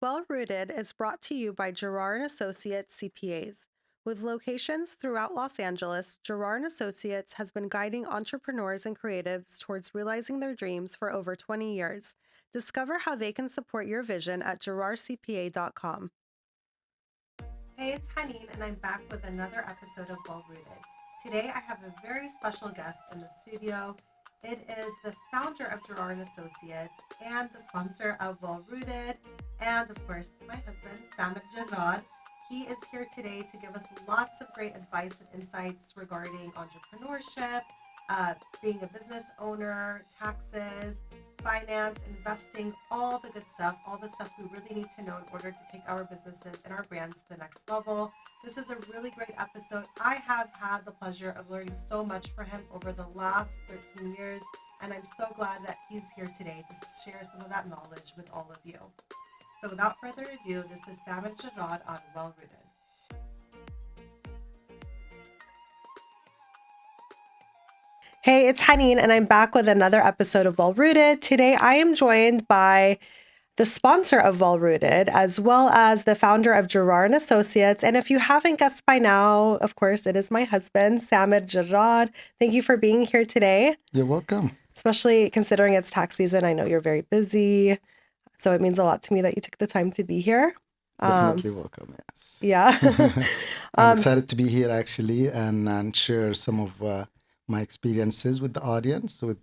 Well Rooted is brought to you by Jarrar and Associates CPAs. With locations throughout Los Angeles, Jarrar and Associates has been guiding entrepreneurs and creatives towards realizing their dreams for over 20 years. Discover how they can support your vision at jarrarcpa.com. Hey, it's Haneen, and I'm back with another episode of Well Rooted. Today, I have a very special guest in the studio. It is the founder of Jarrar and Associates and the sponsor of Well Rooted, and of course, my husband, Samer Jarrar. He is here today to give us lots of great advice and insights regarding entrepreneurship, being a business owner, taxes, finance, investing, all the good stuff, all the stuff we really need to know in order to take our businesses and our brands to the next level. This is a really great episode. I have had the pleasure of learning so much from him over the last 13 years, and I'm so glad that he's here today to share some of that knowledge with all of you. So without further ado, this is Samer Jarrar on Well Rooted. Hey, it's Haneen, and I'm back with another episode of Well Rooted. Today, I am joined by the sponsor of Well Rooted, as well as the founder of Jarrar and Associates. And if you haven't guessed by now, of course, it is my husband, Samer Jarrar. Thank you for being here today. You're welcome. Especially considering it's tax season. I know you're very busy. So it means a lot to me that you took the time to be here. Definitely welcome, yes. Yeah. I'm excited to be here, actually, and share some of my experiences with the audience, with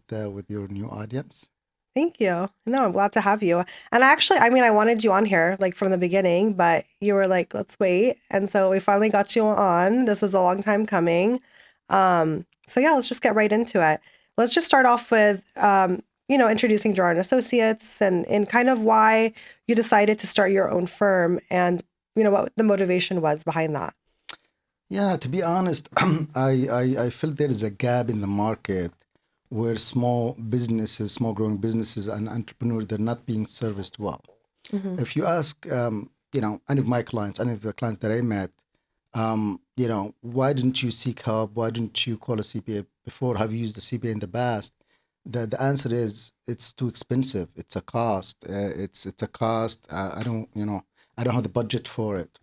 your new audience. Thank you. No, I'm glad to have you. And actually, I wanted you on here like from the beginning, but you were like, let's wait. And so we finally got you on. This was a long time coming. So yeah, let's just get right into it. Let's just start off with, introducing Jarrar and Associates and kind of why you decided to start your own firm and, what the motivation was behind that. Yeah, to be honest, I feel there is a gap in the market where small growing businesses and entrepreneurs, they're not being serviced well. Mm-hmm. If you ask, any of my clients, any of the clients that I met, why didn't you seek help? Why didn't you call a CPA before? Have you used a CPA in the past? The answer is it's too expensive. It's a cost. It's a cost. I don't have the budget for it.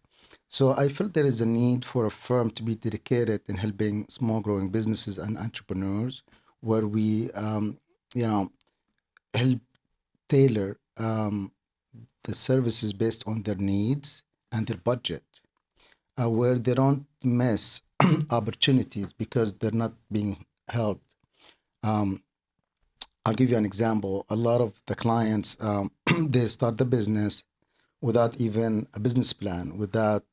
So I felt there is a need for a firm to be dedicated in helping small growing businesses and entrepreneurs, where we help tailor the services based on their needs and their budget, where they don't miss opportunities because they're not being helped. I'll give you an example. A lot of the clients, they start the business without even a business plan, without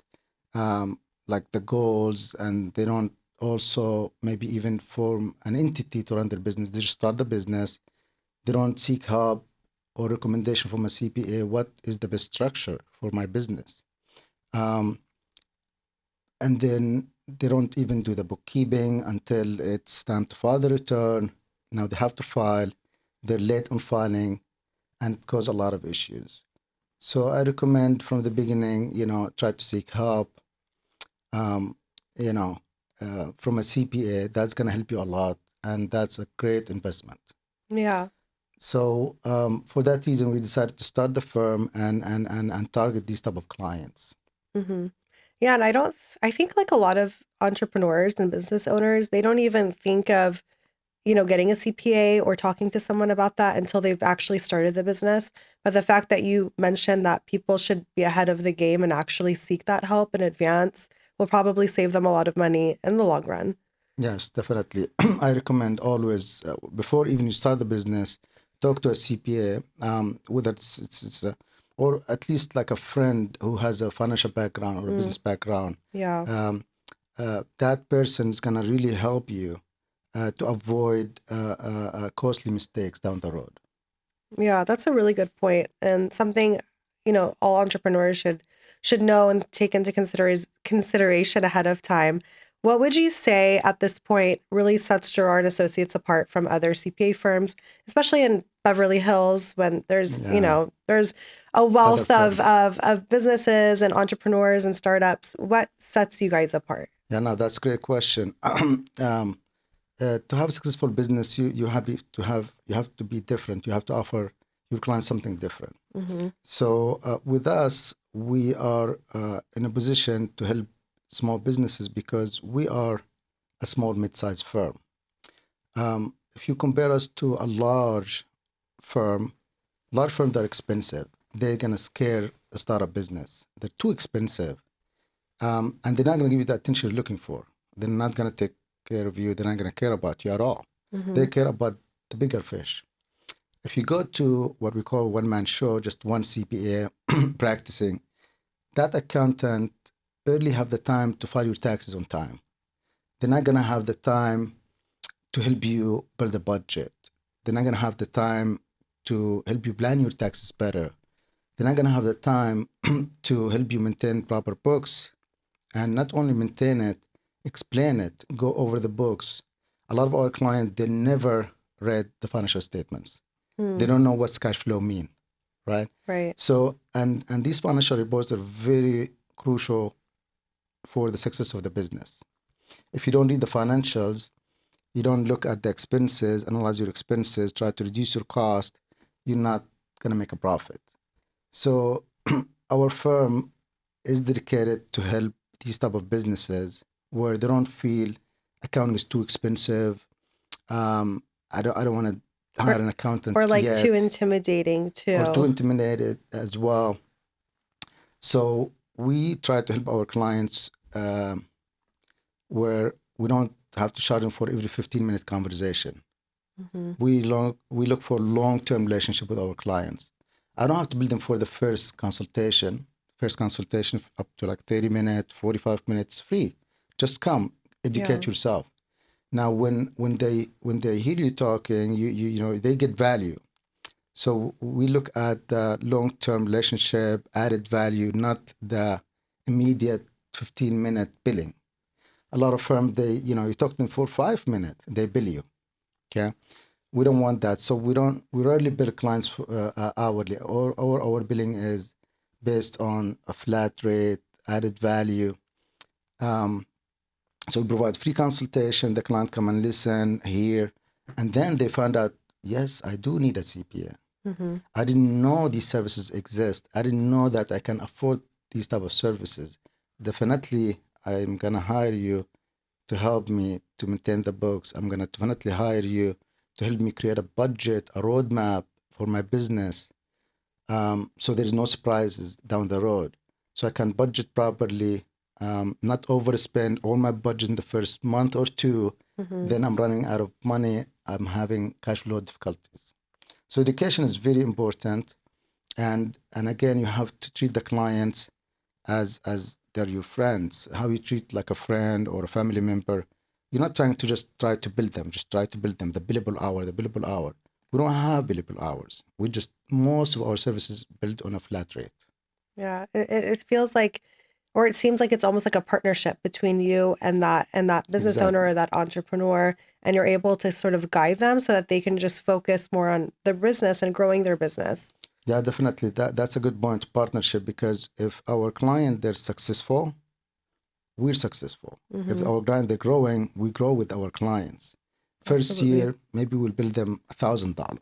like the goals, and they don't also maybe even form an entity to run their business. They just start the business. They don't seek help or recommendation from a CPA. What is the best structure for my business? And then they don't even do the bookkeeping until it's time to file the return. Now they have to file. They're late on filing, and it causes a lot of issues. So I recommend from the beginning, try to seek help, from a CPA. That's going to help you a lot, and that's a great investment. Yeah. So for that reason, we decided to start the firm and target these type of clients. Mm-hmm. Yeah. And I think like a lot of entrepreneurs and business owners, they don't even think of, getting a CPA or talking to someone about that until they've actually started the business. But the fact that you mentioned that people should be ahead of the game and actually seek that help in advance will probably save them a lot of money in the long run. Yes, definitely. I recommend always, before even you start the business, talk to a CPA, whether it's or at least like a friend who has a financial background or a business background. Yeah. That person is gonna really help you to avoid costly mistakes down the road. Yeah, that's a really good point, and something, all entrepreneurs should know and take into consideration ahead of time. What would you say at this point really sets Jarrar and Associates apart from other CPA firms, especially in Beverly Hills when there's, Yeah. there's a wealth firms. of businesses and entrepreneurs and startups. What sets you guys apart? Yeah, no, that's a great question. To have a successful business, you have to be different. You have to offer your client something different. Mm-hmm. So with us, we are in a position to help small businesses because we are a small mid-sized firm. If you compare us to a large firms are expensive. They're gonna scare a startup business. They're too expensive, and they're not gonna give you the attention you're looking for. They're not gonna take care of you. They're not gonna care about you at all. Mm-hmm. They care about the bigger fish. If you go to what we call one-man show, just one CPA practicing, that accountant barely have the time to file your taxes on time. They're not gonna have the time to help you build a budget. They're not gonna have the time to help you plan your taxes better. They're not gonna have the time to help you maintain proper books, and not only maintain it, explain it, go over the books. A lot of our clients, they never read the financial statements. They Mm. don't know what's cash flow mean, right? Right. So, and these financial reports are very crucial for the success of the business. If you don't read the financials, you don't look at the expenses, analyze your expenses, try to reduce your cost, you're not going to make a profit. So our firm is dedicated to help these type of businesses where they don't feel accounting is too expensive. I don't want to Or hire an accountant or like too yet, intimidating or too too. intimidated as well. So we try to help our clients where we don't have to charge them for every 15-minute conversation. Mm-hmm. We look for long-term relationship with our clients. I don't have to build them for the first consultation. First consultation up to like 30 minutes, 45 minutes free. Just come, Yeah. educate yourself. Now when they hear you talking, you know they get value. So we look at the long-term relationship, added value, not the immediate 15-minute billing. A lot of firms, you talk to them for 5 minutes, they bill you. Okay, we don't want that. So we rarely bill clients hourly, or our billing is based on a flat rate, added value. Um, so we provide free consultation. The client come and listen, hear, and then they find out, yes, I do need a CPA. Mm-hmm. I didn't know these services exist. I didn't know that I can afford these type of services. Definitely, I'm gonna hire you to help me to maintain the books. I'm gonna definitely hire you to help me create a budget, a roadmap for my business, so there's no surprises down the road. So I can budget properly, not overspend all my budget in the first month or two. Mm-hmm. Then I'm running out of money. I'm having cash flow difficulties. So education is very important, and again, you have to treat the clients as they're your friends. How you treat like a friend or a family member. You're not trying to just try to build them. Just try to build them. The billable hour. The billable hour. We don't have billable hours. We just most of our services built on a flat rate. Yeah. It feels like, or it seems like it's almost like a partnership between you and that business owner Exactly. or that entrepreneur, and you're able to sort of guide them so that they can just focus more on their business and growing their business. Yeah, definitely. That's a good point. Partnership, because if our client they're successful, we're successful. If Mm-hmm. our client they're growing, we grow with our clients. First Absolutely. year, maybe we'll bill them $1,000.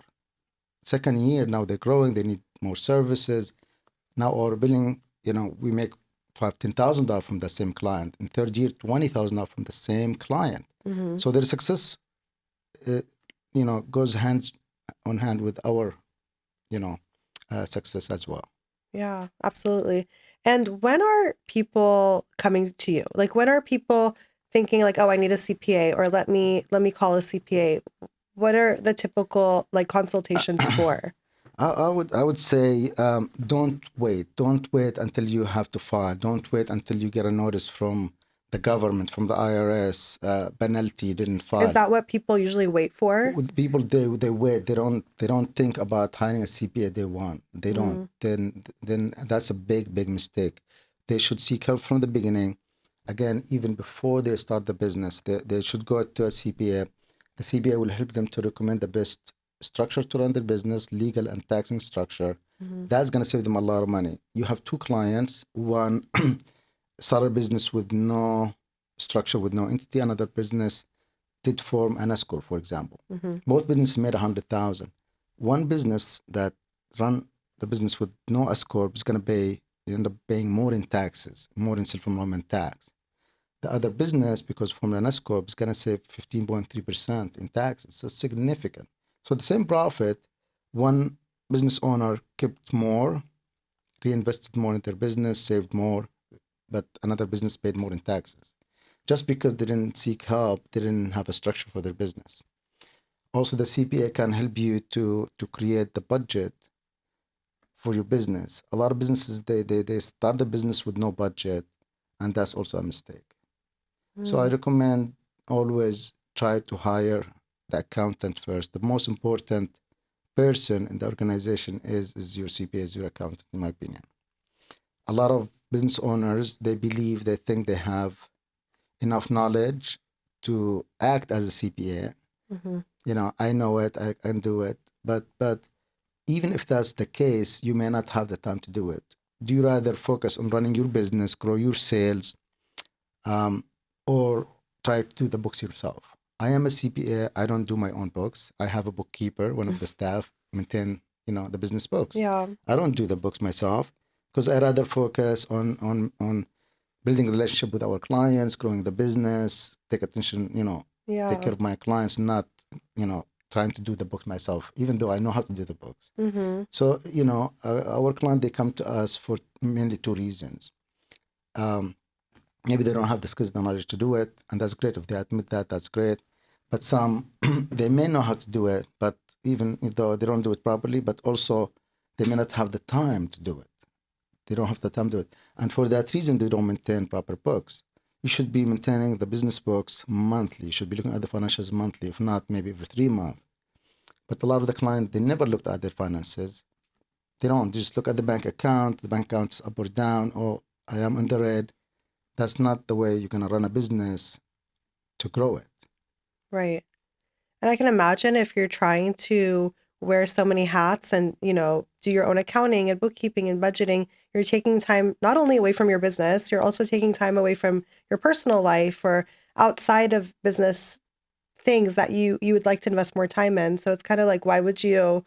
Second year, now they're growing, they need more services. Now our billing, we make $10,000 from the same client. In third year, $20,000 from the same client. Mm-hmm. So their success, uh, goes hands on hand with our, you know, success as well. Yeah, absolutely. And when are people coming to you? Like when are people thinking like, "Oh, I need a CPA," or let me call a CPA? What are the typical like consultations for? I would say, don't wait until you have to file. Don't wait until you get a notice from the government, from the IRS, penalty you didn't Is file. that what people usually wait for? With people, they wait. They don't think about hiring a CPA day one. They don't. Mm, Then that's a big mistake. They should seek help from the beginning. Again, even before they start the business, they should go to a CPA. The CPA will help them to recommend the best structure to run their business, legal and taxing structure. mhm. That's gonna save them a lot of money. You have two clients. One started a business with no structure, with no entity. Another business did form an S corp, for example. Mhm. Both businesses made 100,000. One business that run the business with no S corp is going to pay, you end up paying more in taxes, more in self-employment tax. The other business, because from an S corp, is going to save 15.3% in taxes. So significant. So the same profit, one business owner kept more, reinvested more in their business, saved more, but another business paid more in taxes. Just because they didn't seek help, they didn't have a structure for their business. Also, the CPA can help you to create the budget for your business. A lot of businesses, they start the business with no budget, and that's also a mistake. So I Mm. recommend always try to hire the accountant first. The most important person in the organization is your CPA, is your accountant, in my opinion. A lot of business owners, they believe, they think they have enough knowledge to act as a CPA. Mm-hmm. I know it, I can do it. But even if that's the case, you may not have the time to do it. Do you rather focus on running your business, grow your sales, um, or try to do the books yourself? I am a CPA. I don't do my own books. I have a bookkeeper, one of the staff, maintain, the business books. Yeah. I don't do the books myself because I rather focus on building a relationship with our clients, growing the business, take attention, take Yeah. care of my clients, not, trying to do the books myself, even though I know how to do the books. Mm-hmm. So, our client, they come to us for mainly two reasons. Um, Maybe they don't have the skills, the knowledge to do it, and that's great. If they admit that, that's great. But some, they may know how to do it, but even though they don't do it properly, but also they may not have the time to do it. They don't have the time to do it. And for that reason, they don't maintain proper books. You should be maintaining the business books monthly. You should be looking at the financials monthly, if not maybe every 3 months. But a lot of the clients, they never looked at their finances. They don't. They just look at the bank account. The bank account's up or down, or I am in the red. That's not the way you're going to run a business to grow it. Right. And I can imagine if you're trying to wear so many hats and, do your own accounting and bookkeeping and budgeting, you're taking time not only away from your business, you're also taking time away from your personal life or outside of business things that you would like to invest more time in. So it's kind of like, why would you do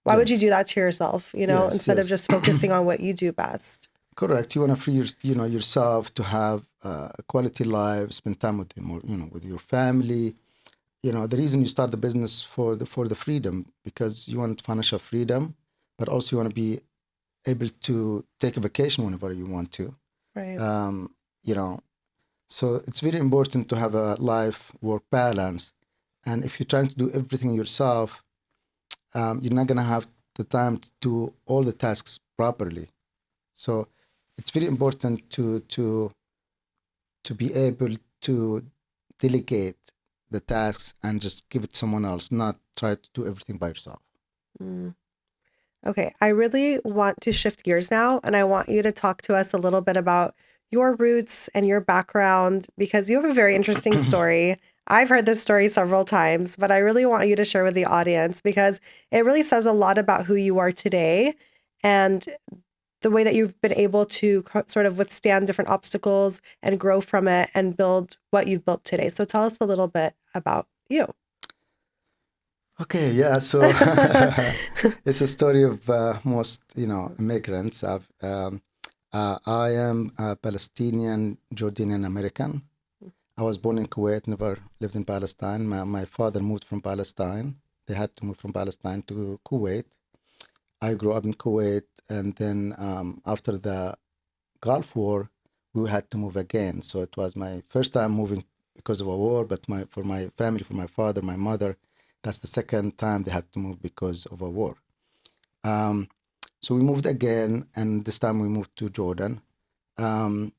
Yes, that to yourself, yes, instead of yes. just focusing on what you do best? Correct. You want to free yourself to have a quality life, spend time with them, or with your family. The reason you start the business for the freedom, because you want financial freedom, but also you want to be able to take a vacation whenever you want to. Right. Um, you know, so it's very important to have a life work balance. And if you're trying to do everything yourself, you're not gonna have the time to do all the tasks properly. So it's very important to be able to delegate the tasks and just give it to someone else, not try to do everything by yourself. Mm. Okay, I really want to shift gears now, and I want you to talk to us a little bit about your roots and your background because you have a very interesting story. I've heard this story several times, but I really want you to share with the audience because it really says a lot about who you are today and the way that you've been able to sort of withstand different obstacles and grow from it and build what you've built today. So tell us a little bit about you. Okay, yeah. So it's a story of most, immigrants. I am a Palestinian Jordanian American. I was born in Kuwait, never lived in Palestine. My father moved from Palestine. They had to move from Palestine to Kuwait. I grew up in Kuwait, and then after the Gulf War, we had to move again. So it was my first time moving because of a war, but for my family, for my father, my mother, that's the second time they had to move because of a war. Um, so we moved again, and this time we moved to Jordan. Um,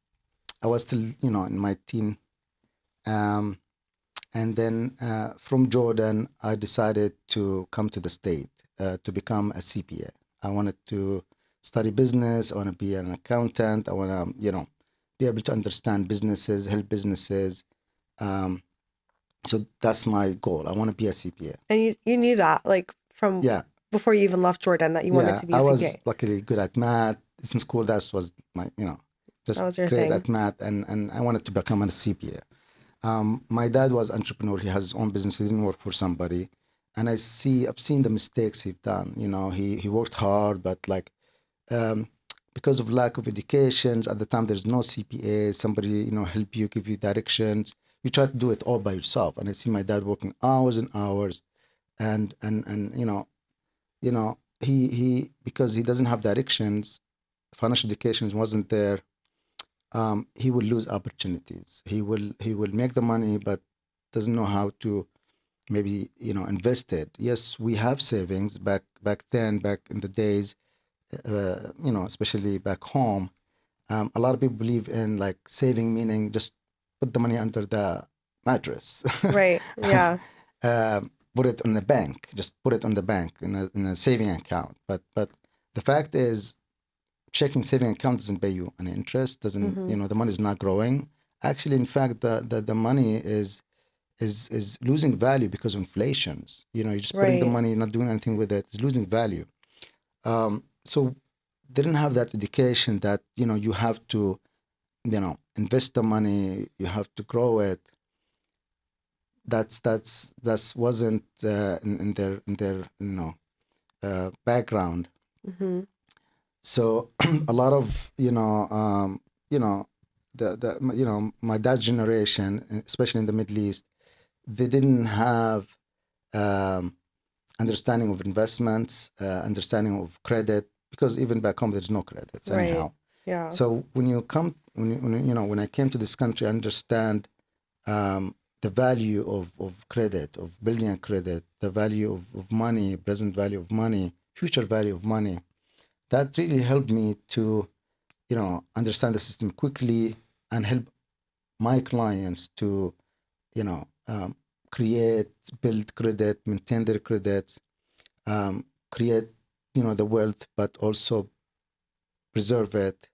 I was still, in my teen. Um, and then from Jordan, I decided to come to the state to become a CPA. I wanted to study business. I want to be an accountant. I want to, be able to understand businesses, help businesses. Um, so that's my goal. I want to be a CPA. And you knew that like from Yeah, before you even left Jordan that you wanted yeah. to be I a was CPA. luckily good at math. In school, that was my, That just was your great thing. at math, and I wanted to become a CPA. My dad was entrepreneur. He has his own business. He didn't work for somebody. and I've seen the mistakes he's done. He worked hard, but like um, because of lack of educations at the time, there's no CPA, somebody help you, give you directions. You try to do it all by yourself. And I see my dad working hours and hours, and he because he doesn't have directions, financial education wasn't there. He will lose opportunities. He will make the money, but doesn't know how to maybe invest it. Yes, we have savings back then, back in the days, especially back home. A lot of people believe in like saving, meaning just put the money under the mattress. Right. Yeah. Put it on the bank. Just put it on the bank in a saving account. But the fact is, checking saving account doesn't pay you an interest. Doesn't Mm-hmm. The money is not growing. Actually, in fact, the money is losing value because of inflations. You're just putting the Right. money, you're not doing anything with it. It's losing value. So didn't have that education that you have to invest the money, you have to grow it. That's wasn't in their background. Mm-hmm. So a lot of my dad's generation, especially in the Middle East, they didn't have um, understanding of investments, understanding of credit, because even back home there's no credits Right. anyhow. Yeah. So when I came to this country, I understand the value of credit, of building a credit, the value of money, present value of money, future value of money. That really helped me to understand the system quickly and help my clients to you know um, create, build credit, maintain their credit, create the wealth, but also preserve it,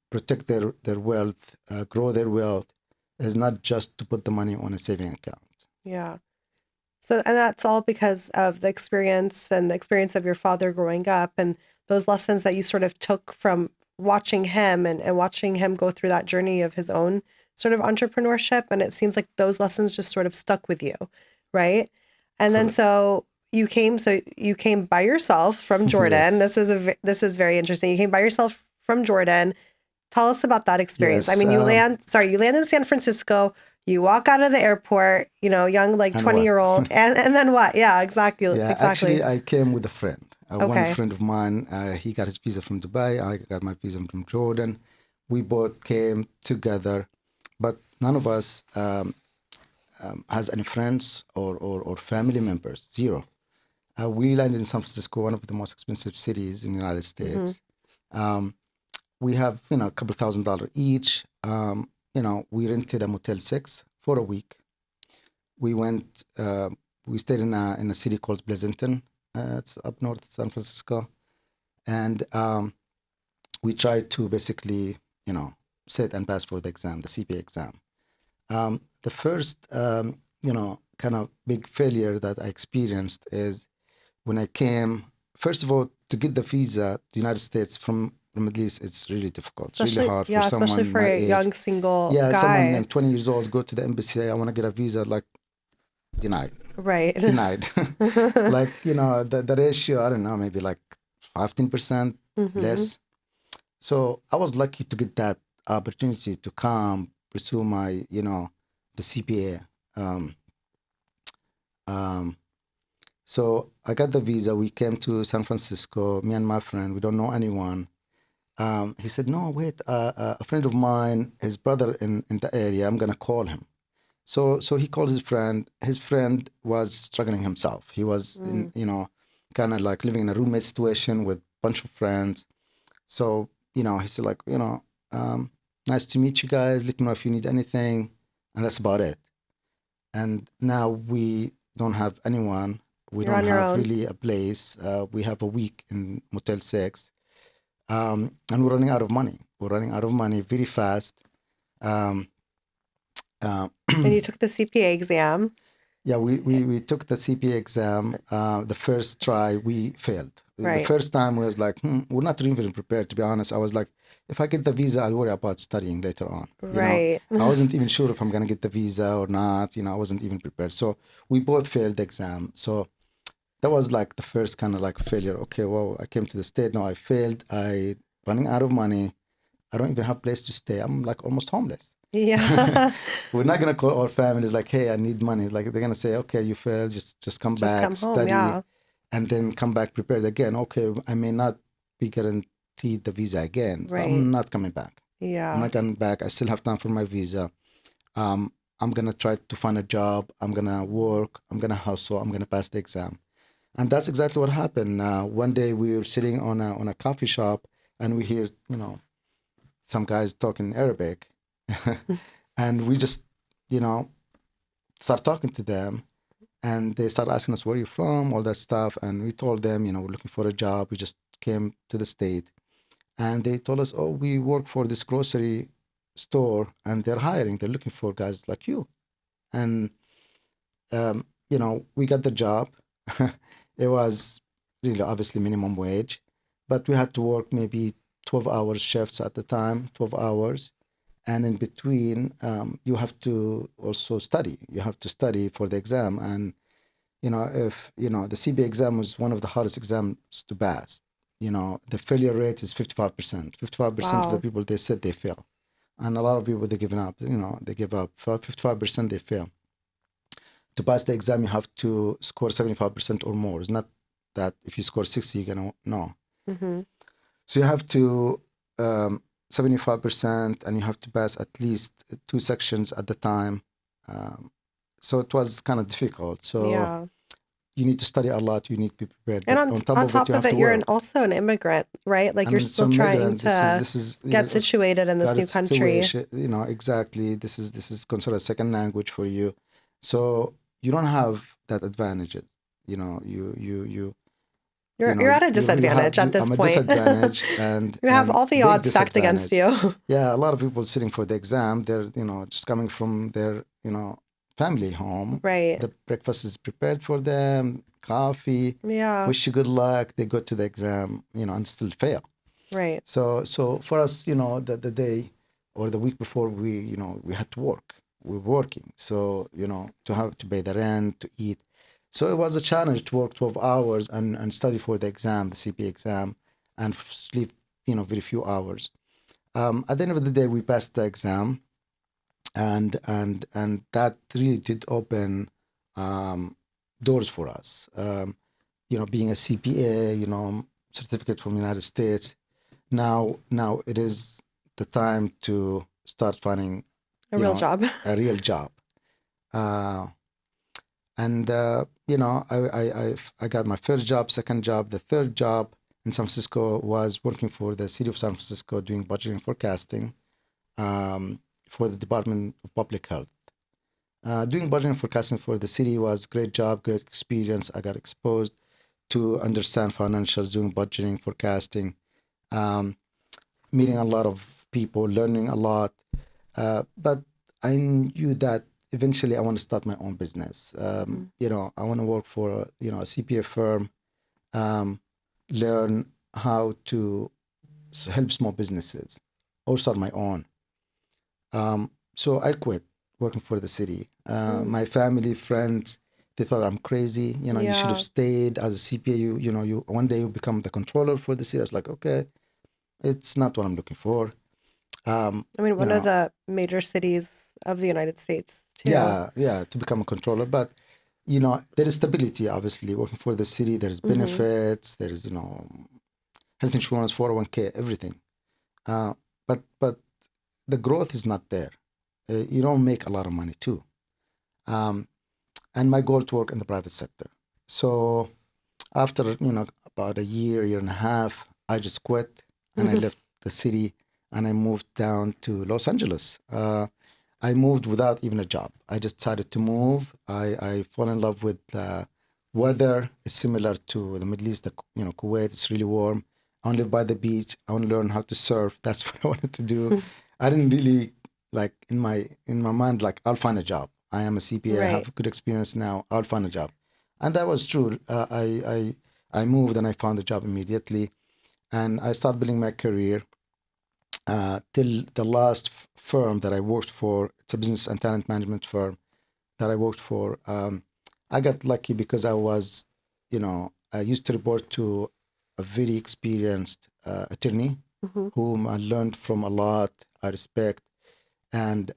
protect their wealth, grow their wealth. Is not just to put the money on a saving account. Yeah. So, and that's all because of the experience and the experience of your father growing up and those lessons that you sort of took from watching him and watching him go through that journey of his own sort of entrepreneurship. And it seems like those lessons just sort of stuck with you, right? And then Correct. so you came by yourself from Jordan. Yes. This is very interesting. You came by yourself from Jordan. Tell us about that experience. I Yes. mean, you land in San Francisco, you walk out of the airport, young, like And 20 what? year old. And then what? Yeah, exactly. Yeah, Exactly. actually, I came with a friend. One Okay. friend of mine, he got his visa from Dubai. I got my visa from Jordan. We both came together, but none of us has any friends or family members. Zero. We landed in San Francisco, one of the most expensive cities in the United Mm-hmm. States. Um, we have, a couple $1,000 each. We rented a Motel 6 for a week. We went, we stayed in a city called Pleasanton. It's up north of San Francisco. And we tried to basically, sit and pass for the exam, the CPA exam. The first, kind of big failure that I experienced is when I came, first of all, to get the visa to the United States from the Middle East, it's really difficult. It's really hard for Especially someone for my a age. young single Yeah, someone guy. 20 years old, go to the embassy, I want to get a visa, like, denied, Right. denied. Like, the ratio, I don't know, maybe like 15% Mm-hmm. less. So I was lucky to get that opportunity to come pursue my, the CPA. Um, so I got the visa. We came to San Francisco, me and my friend. We don't know anyone. He said, "No, wait. A friend of mine, his brother in the area. I'm gonna call him." So he called his friend. His friend was struggling himself. He was in, Mm. kind of like living in a roommate situation with a bunch of friends. So he said like, nice to meet you guys. Let me know if you need anything, and that's about it. And now we don't have anyone. We You're don't on your have own. really a place. We have a week in Motel 6, and we're running out of money. We're running out of money very fast. Um, uh, And you took the CPA exam. Yeah, we took the CPA exam. The first try, we failed. The Right. first time was like, we're not even prepared, to be honest. I was like, if I get the visa, I'll worry about studying later on. Right. I wasn't even sure if I'm going to get the visa or not. I wasn't even prepared. So we both failed the exam. So that was like the first kind of like failure. Okay, well, I came to the state. Now I failed. I running out of money. I don't even have a place to stay. I'm like almost homeless. Yeah. We're not gonna call our families like, "Hey, I need money." Like they're gonna say, "Okay, you failed. Just come Just back, come home. study, Yeah. and then come back prepared again." Okay, I may not be guaranteed the visa again, so Right. I'm not coming back. I'm Yeah. not coming back. I still have time for my visa. I'm gonna try to find a job. I'm gonna work. I'm gonna hustle. I'm gonna pass the exam. And that's exactly what happened. One day we were sitting on a coffee shop, and we hear some guys talking Arabic, and we just you know start talking to them, and they start asking us where you're from, all that stuff, and we told them we're looking for a job. We just came to the state, and they told us, oh, we work for this grocery store, and they're hiring. They're looking for guys like you, and we got the job. It was really obviously minimum wage, but we had to work maybe 12 hours shifts at the time, 12 hours. And in between, you have to also study. You have to study for the exam. And, if, the CBA exam was one of the hardest exams to pass. The failure rate is 55%. 55% of the Wow. people, they said they fail. And a lot of people, they giving up, they give up. 55% they fail. To pass the exam, you have to score 75% or more. It's not that if you score 60, you're going to, no. Mm-hmm. So you have to 75%, and you have to pass at least two sections at the time. Um, so it was kind of difficult. So Yeah. you need to study a lot. You need to be prepared. And But on top on of it, top you of have it, to you're work. also an immigrant, right? Like you're And still some trying migrant, this is to this is get situated in this got new its country. situation. Exactly. This is considered a second language for you. So you don't have that advantages. You're at a You really have. disadvantage at this I'm a point. disadvantage and You have all the big odds stacked against disadvantage. you. Yeah, a lot of people sitting for the exam. They're just coming from their family home. Right. The breakfast is prepared for them. Coffee. Yeah. Wish you good luck. They go to the exam, and still fail. Right. So for us, the day or the week before, we had to work. We were working, so to have to pay the rent, to eat. So it was a challenge to work 12 hours and study for the exam, the CPA exam, and sleep, very few hours. At the end of the day, we passed the exam, and that really did open doors for us. Being a CPA, certificate from the United States. Now it is the time to start finding, A real job. a real job. Uh, and I got my first job, second job, the third job in San Francisco was working for the city of San Francisco doing budgeting and forecasting for the Department of Public Health. Doing budgeting and forecasting for the city was great job, great experience. I got exposed to understand financials, doing budgeting, forecasting, um, meeting a lot of people, learning a lot. But I knew that eventually I want to start my own business. Mhm. I want to work for a CPA firm, um, learn how to help small businesses or start my own. So I quit working for the city. Mm. My family, friends, they thought I'm crazy. You should have Yeah. stayed as a CPA. You one day you become the controller for the city. I was like, okay, it's not what I'm looking for. Um, I mean, you one of know, the major cities of the United States, too. yeah, to become a controller. But there is stability. Obviously, working for the city, there's Mm-hmm. benefits. There's health insurance, 401k, everything. Uh, but the growth is not there. You don't make a lot of money too. Um, and my goal to work in the private sector. So after about a year and a half, I just quit and I left the city and I moved down to Los Angeles. I moved without even a job. I just decided to move. I fall in love with weather. It's similar to the Middle East, Kuwait. It's really warm. I want to live by the beach. I want to learn how to surf. That's what I wanted to do. I didn't really like in my mind like I'll find a job. I am a CPA. I Right. have good experience now. I'll find a job. And that was true. I moved and I found a job immediately. And I started building my career till the last firm that I worked for. It's a business and talent management firm that I worked for. I got lucky because I used to report to a very experienced attorney Mm-hmm. whom I learned from a lot. I respect, and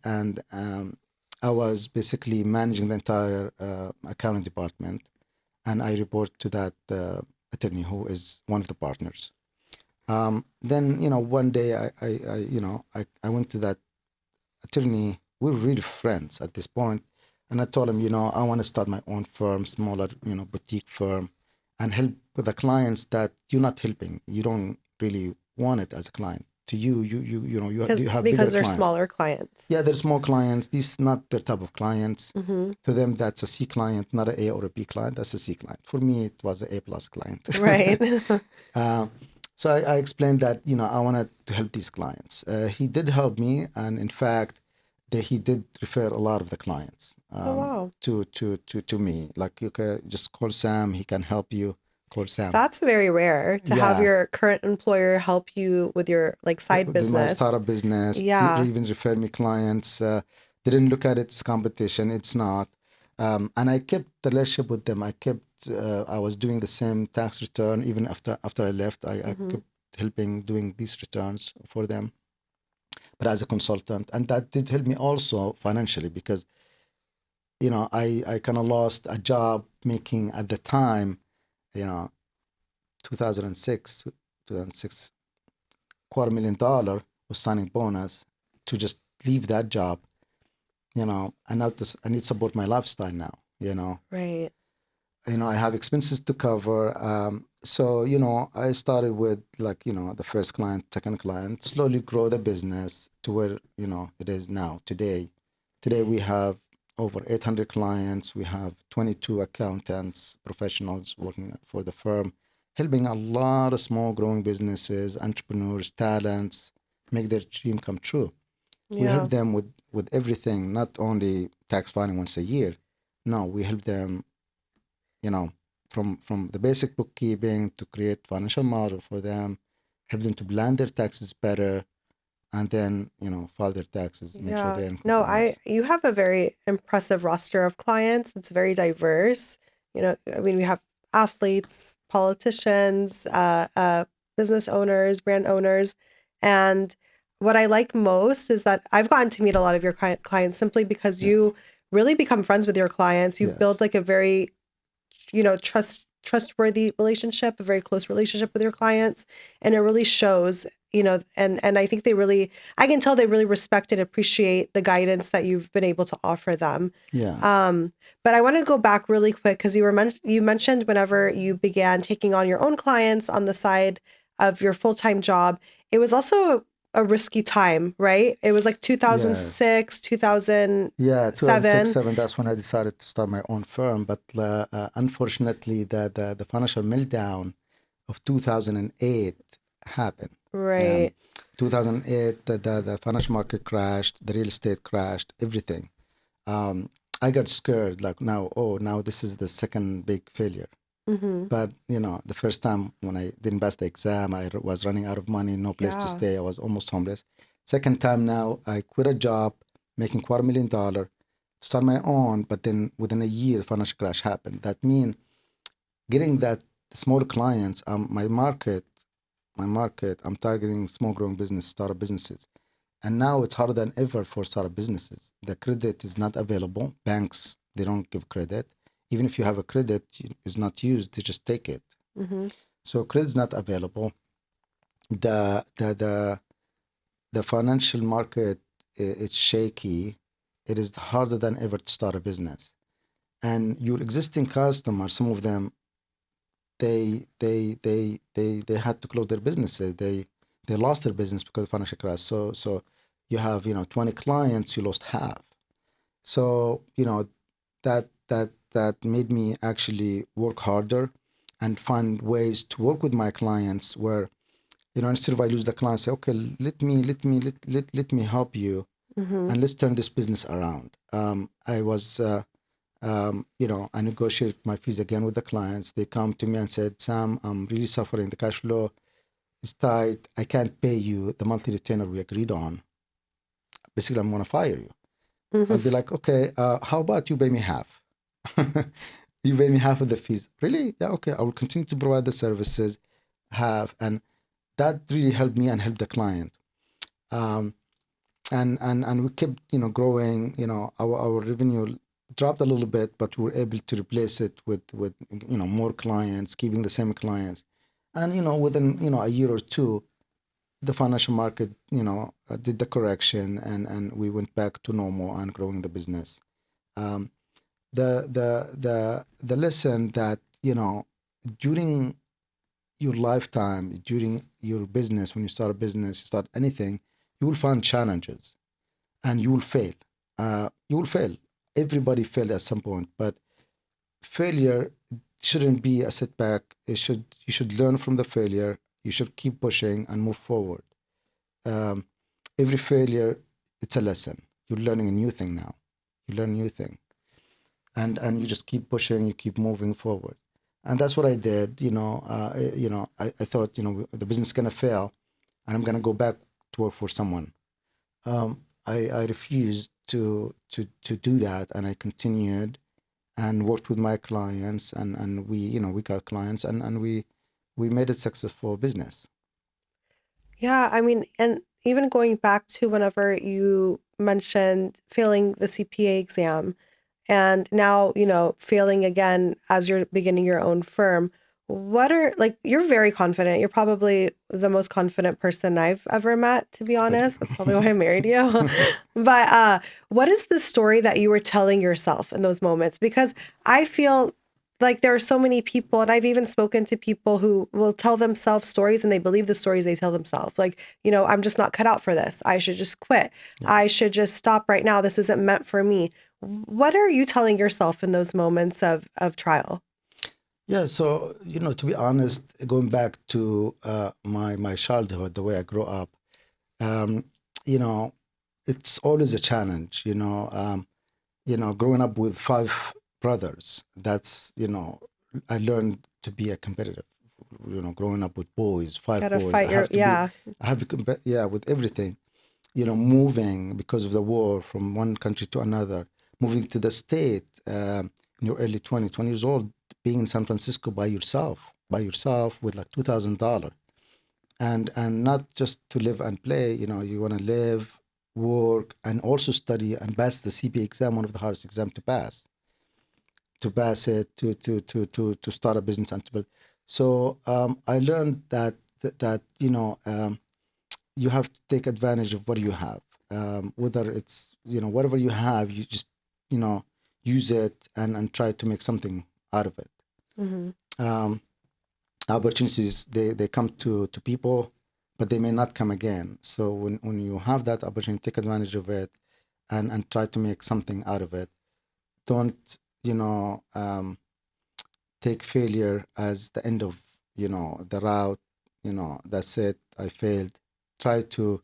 I was basically managing the entire accounting department, and I report to that attorney who is one of the partners. Then one day I went to that attorney. We were really friends at this point, and I told him, I want to start my own firm, smaller, boutique firm, and help with the clients that you're not helping. You don't really want it as a client. To you have bigger Because they're clients. smaller clients. Yeah, they're small clients. These not their type of clients. Mm-hmm. To them, that's a C client, not an A or a B client. That's a C client. For me, it was an A plus client. Right. uh, so I explained that I wanted to help these clients. He did help me, and in fact, he did refer a lot of the clients Oh, wow. to me. Like you can just call Sam; he can help you. Call Sam. That's very rare to have Yeah, your current employer help you with your like side my business. startup business. They Yeah. even refer me clients. They didn't look at it as competition. It's not. And I kept the relationship with them. I kept. I was doing the same tax return even after I left. I Mm-hmm. kept helping doing these returns for them, but as a consultant, and that did help me also financially because I kind of lost a job making at the time, you know, 2006, 2006, $250,000 was signing bonus to just leave that job, and now I need to support my lifestyle now, Right. I have expenses to cover. So, I started with like, the first client, second client, slowly grow the business to where, it is now today. Today we have over 800 clients. We have 22 accountants, professionals working for the firm, helping a lot of small growing businesses, entrepreneurs, talents, make their dream come true. We Yeah. help them with everything, not only tax filing once a year. No, we help them, you know, from the basic bookkeeping to create financial model for them, help them to plan their taxes better, and then file their taxes, make sure Yeah. they're in No, compliance. you have a very impressive roster of clients. It's very diverse. I mean, we have athletes, politicians, business owners, brand owners. And what I like most is that I've gotten to meet a lot of your clients simply because Yeah. you really become friends with your clients. You build Yes. like a very trustworthy relationship, a very close relationship with your clients, and it really shows. And I think I can tell they really respect and appreciate the guidance that you've been able to offer them. Yeah. But I want to go back really quick because you mentioned whenever you began taking on your own clients on the side of your full-time job, it was also a risky time, right? It was like Yes. 2006, Yeah, 2006, 2007. 7, that's when I decided to start my own firm. But unfortunately, the financial meltdown of 2008 happened. Um, Right. 2008, the financial market crashed, the real estate crashed, everything. Um, I got scared, like now, oh, now this is the second big failure. Mm-hmm. But, the first time when I didn't pass the exam, I was running out of money, no place to Yeah. stay. I was almost homeless. Second time now, I quit a job, making $250,000, start my own, but then within a year, the financial crash happened. That means getting that small clients, my market, I'm targeting small growing business, startup businesses. And now it's harder than ever for startup businesses. The credit is not available. Banks, they don't give credit. Even if you have a credit, it's not used, they just take it. Mm-hmm. So credit's not available. The the the the financial market, it's shaky. It is harder than ever to start a business. And your existing customers, some of them, they had to close their businesses. They lost their business because of financial crash. So you have 20 clients, you lost half. So that made me actually work harder and find ways to work with my clients where instead of I lose the client, say, okay, let me help you Mm-hmm. and let's turn this business around. I negotiated my fees again with the clients. They come to me and said, Sam, I'm really suffering. The cash flow is tight. I can't pay you the monthly retainer we agreed on. Basically, I'm going to fire you. I'll be Hmm. like, okay, how about you pay me half? You pay me half of the fees. Really? Yeah, okay. I will continue to provide the services, half. And that really helped me and helped the client. Um, and we kept, growing. Our revenue dropped a little bit, but we were able to replace it with more clients, keeping the same clients. And, within, a year or two, the financial market, did the correction, and we went back to normal and growing the business. Um, the lesson that, during your lifetime, during your business, when you start a business, you start anything, you will find challenges and you will fail. You will fail. Everybody failed at some point, but failure shouldn't be a setback. You should learn from the failure. You should keep pushing and move forward. Um, every failure, it's a lesson. You're learning a new thing now. You learn a new thing, and you just keep pushing. You keep moving forward, and that's what I did. I thought, the business is gonna fail, and I'm gonna go back to work for someone. I refused to do that, and I continued and worked with my clients, and we got clients, and we made it successful business. Yeah, I mean, and even going back to whenever you mentioned failing the CPA exam and now, failing again as you're beginning your own firm, you're very confident. You're probably the most confident person I've ever met, to be Thank honest. That's probably why I married you. you. But what is the story that you were telling yourself in those moments? Because I feel like there are so many people, and I've even spoken to people who will tell themselves stories and they believe the stories they tell themselves. Like, I'm just not cut out for this. I should just quit. Yeah. I should just stop right now. This isn't meant for me. What are you telling yourself in those moments of trial? Yeah, so to be honest, going back to my childhood, the way I grew up, um, you know, it's always a challenge. Growing up with five brothers, I learned to be a competitive. Growing up with boys, five Gotta boys, fight your, yeah. I have to compete, yeah, with everything. Moving because of the war from one country to another, moving to the state in your early 20s, 20 years old, being in San Francisco by yourself with like $2,000, and not just to live and play. You want to live, work, and also study and pass the CPA exam, one of the hardest exams to pass it, to start a business and to build. So I learned that you have to take advantage of what you have. Whether it's, whatever you have, you just, you know, use it and try to make something out of it. Hmm. Um, Opportunities, they come to people, but they may not come again. So when you have that opportunity, take advantage of it and try to make something out of it. Don't, you know, take failure as the end of, the route. That's it. I failed. Try to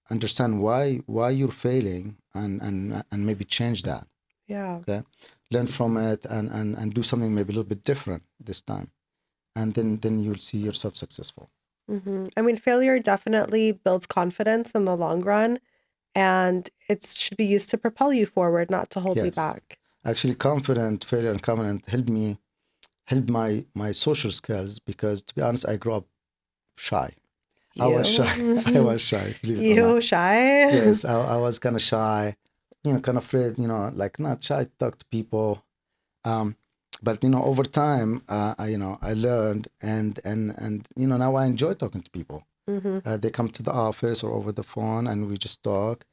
understand why you're failing, and maybe change that. Yeah. Okay, learn from it, and do something maybe a little bit different this time, and then you'll see yourself successful. I mean, failure definitely builds confidence in the long run, and it should be used to propel you forward, not to hold you Yes, back. actually, confident failure and confident helped my social skills, because to be honest, I grew up shy. I was shy. I You, was shy, believe it or not. you shy. Yes, I was kind of shy, kind of afraid, like not shy to talk to people. Um, but over time, I learned, and now I enjoy talking to people. Hmm. They come to the office or over the phone, and we just talk.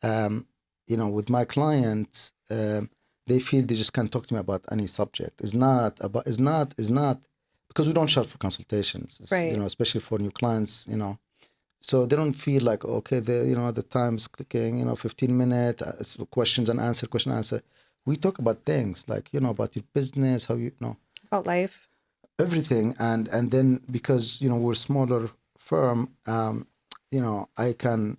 With my clients, they feel they just can't talk to me about any subject. It's not because we don't charge for consultations. Right. Especially for new clients. So they don't feel like, okay, the time's clicking. 15 minute questions and answer, question answer. We talk about things like, about your business, how About life. everything, and then because we're a smaller firm, I can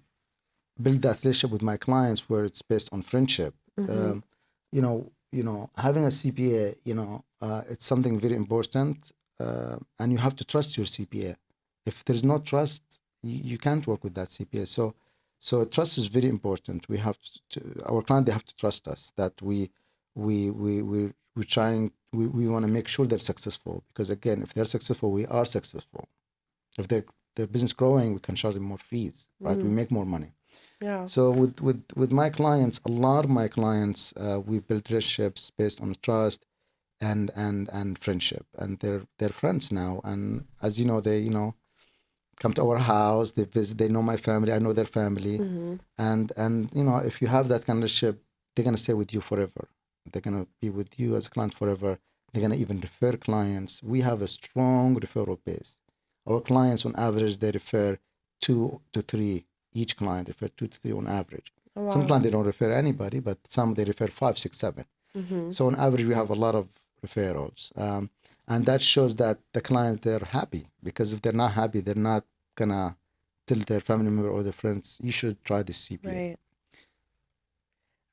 build that relationship with my clients where it's based on friendship. Mm-hmm. Having a CPA, it's something very important, and you have to trust your CPA. If there's no trust, you can't work with that CPA. So trust is very important. We have our client, they have to trust us that we're trying. We want to make sure they're successful, because again, if they're successful, we are successful. If their business growing, we can charge them more fees, right? We make more money. Yeah. So with my clients, a lot of my clients, we build relationships based on trust and friendship, and they're friends now. And as you know, they come to our house, they visit, they know my family, I know their family, Mm-hmm. and if you have that kind of relationship, they're gonna stay with you forever. They're gonna be with you as a client forever. They're gonna even refer clients. We have a strong referral base. Our clients, on average, they refer 2 to 3. Each client refer 2 to 3 on average. Oh, Some wow. clients they don't refer anybody, but some they refer 5, 6, 7. Mm-hmm. So on average, we have a lot of referrals, and that shows that the client, they're happy, because if they're not happy, they're not gonna tell their family member or their friends, you should try this CPA.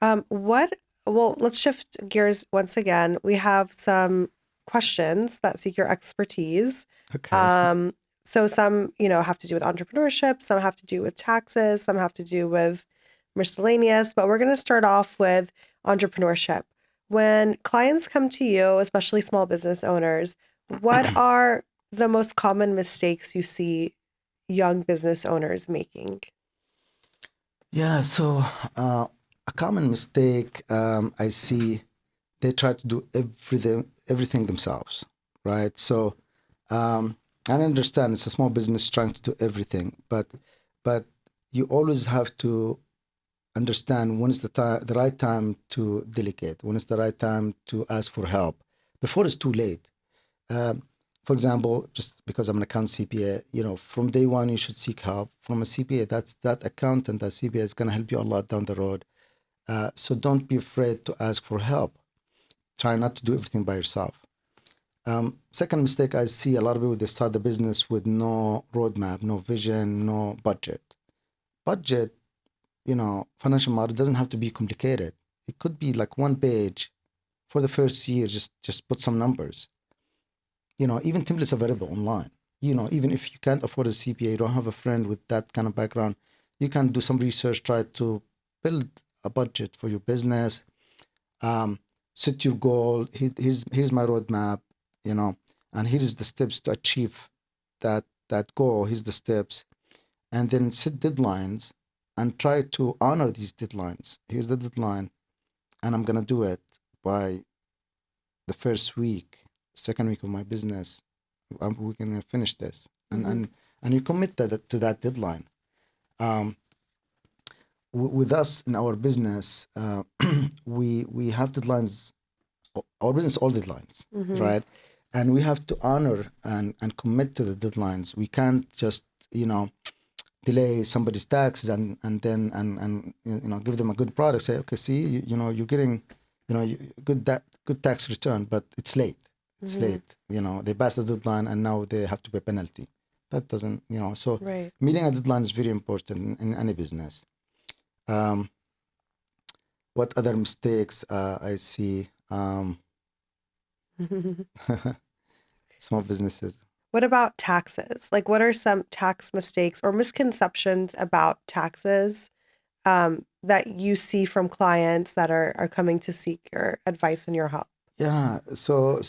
Right. What, well, let's shift gears once again. We have some questions that seek your expertise. Okay. Um, so some, have to do with entrepreneurship, some have to do with taxes, some have to do with miscellaneous, but we're going to start off with entrepreneurship. When clients come to you, especially small business owners, what are the most common mistakes you see young business owners making? Yeah. So a common mistake, I see, they try to do everything themselves, right? So I understand it's a small business trying to do everything, but you always have to understand when is the right time to delegate, when is the right time to ask for help before it's too late. Um, for example, just because I'm an account CPA, from day one you should seek help from a CPA. That accountant, that CPA is going to help you a lot down the road. So don't be afraid to ask for help. Try not to do everything by yourself. Second mistake, I see a lot of people, they start the business with no roadmap, no vision, no budget. Budget, financial model doesn't have to be complicated. It could be like one page for the first year. Just put some numbers. Even templates available online. Even if you can't afford a CPA, you don't have a friend with that kind of background, you can do some research, try to build a budget for your business. Set your goal. Here's my roadmap, and here's the steps to achieve that goal. Here's the steps, and then set deadlines and try to honor these deadlines. Here's the deadline, and I'm gonna do it by the first week, second week of my business. We're gonna finish this, and Mm-hmm. and you commit to that deadline. Um, with us in our business, we have deadlines. Our business all deadlines, Mm-hmm. right? And we have to honor and commit to the deadlines. We can't just delay somebody's taxes and then and give them a good product. Say, okay, see, you're getting good tax return, but it's late. It's Mm-hmm. late. They passed the deadline and now they have to pay penalty. That doesn't. So Right. meeting a deadline is very important in any business. Um, what other mistakes I see? Small businesses. What about taxes? Like, what are some tax mistakes or misconceptions about taxes that you see from clients that are coming to seek your advice and your help? Yeah, so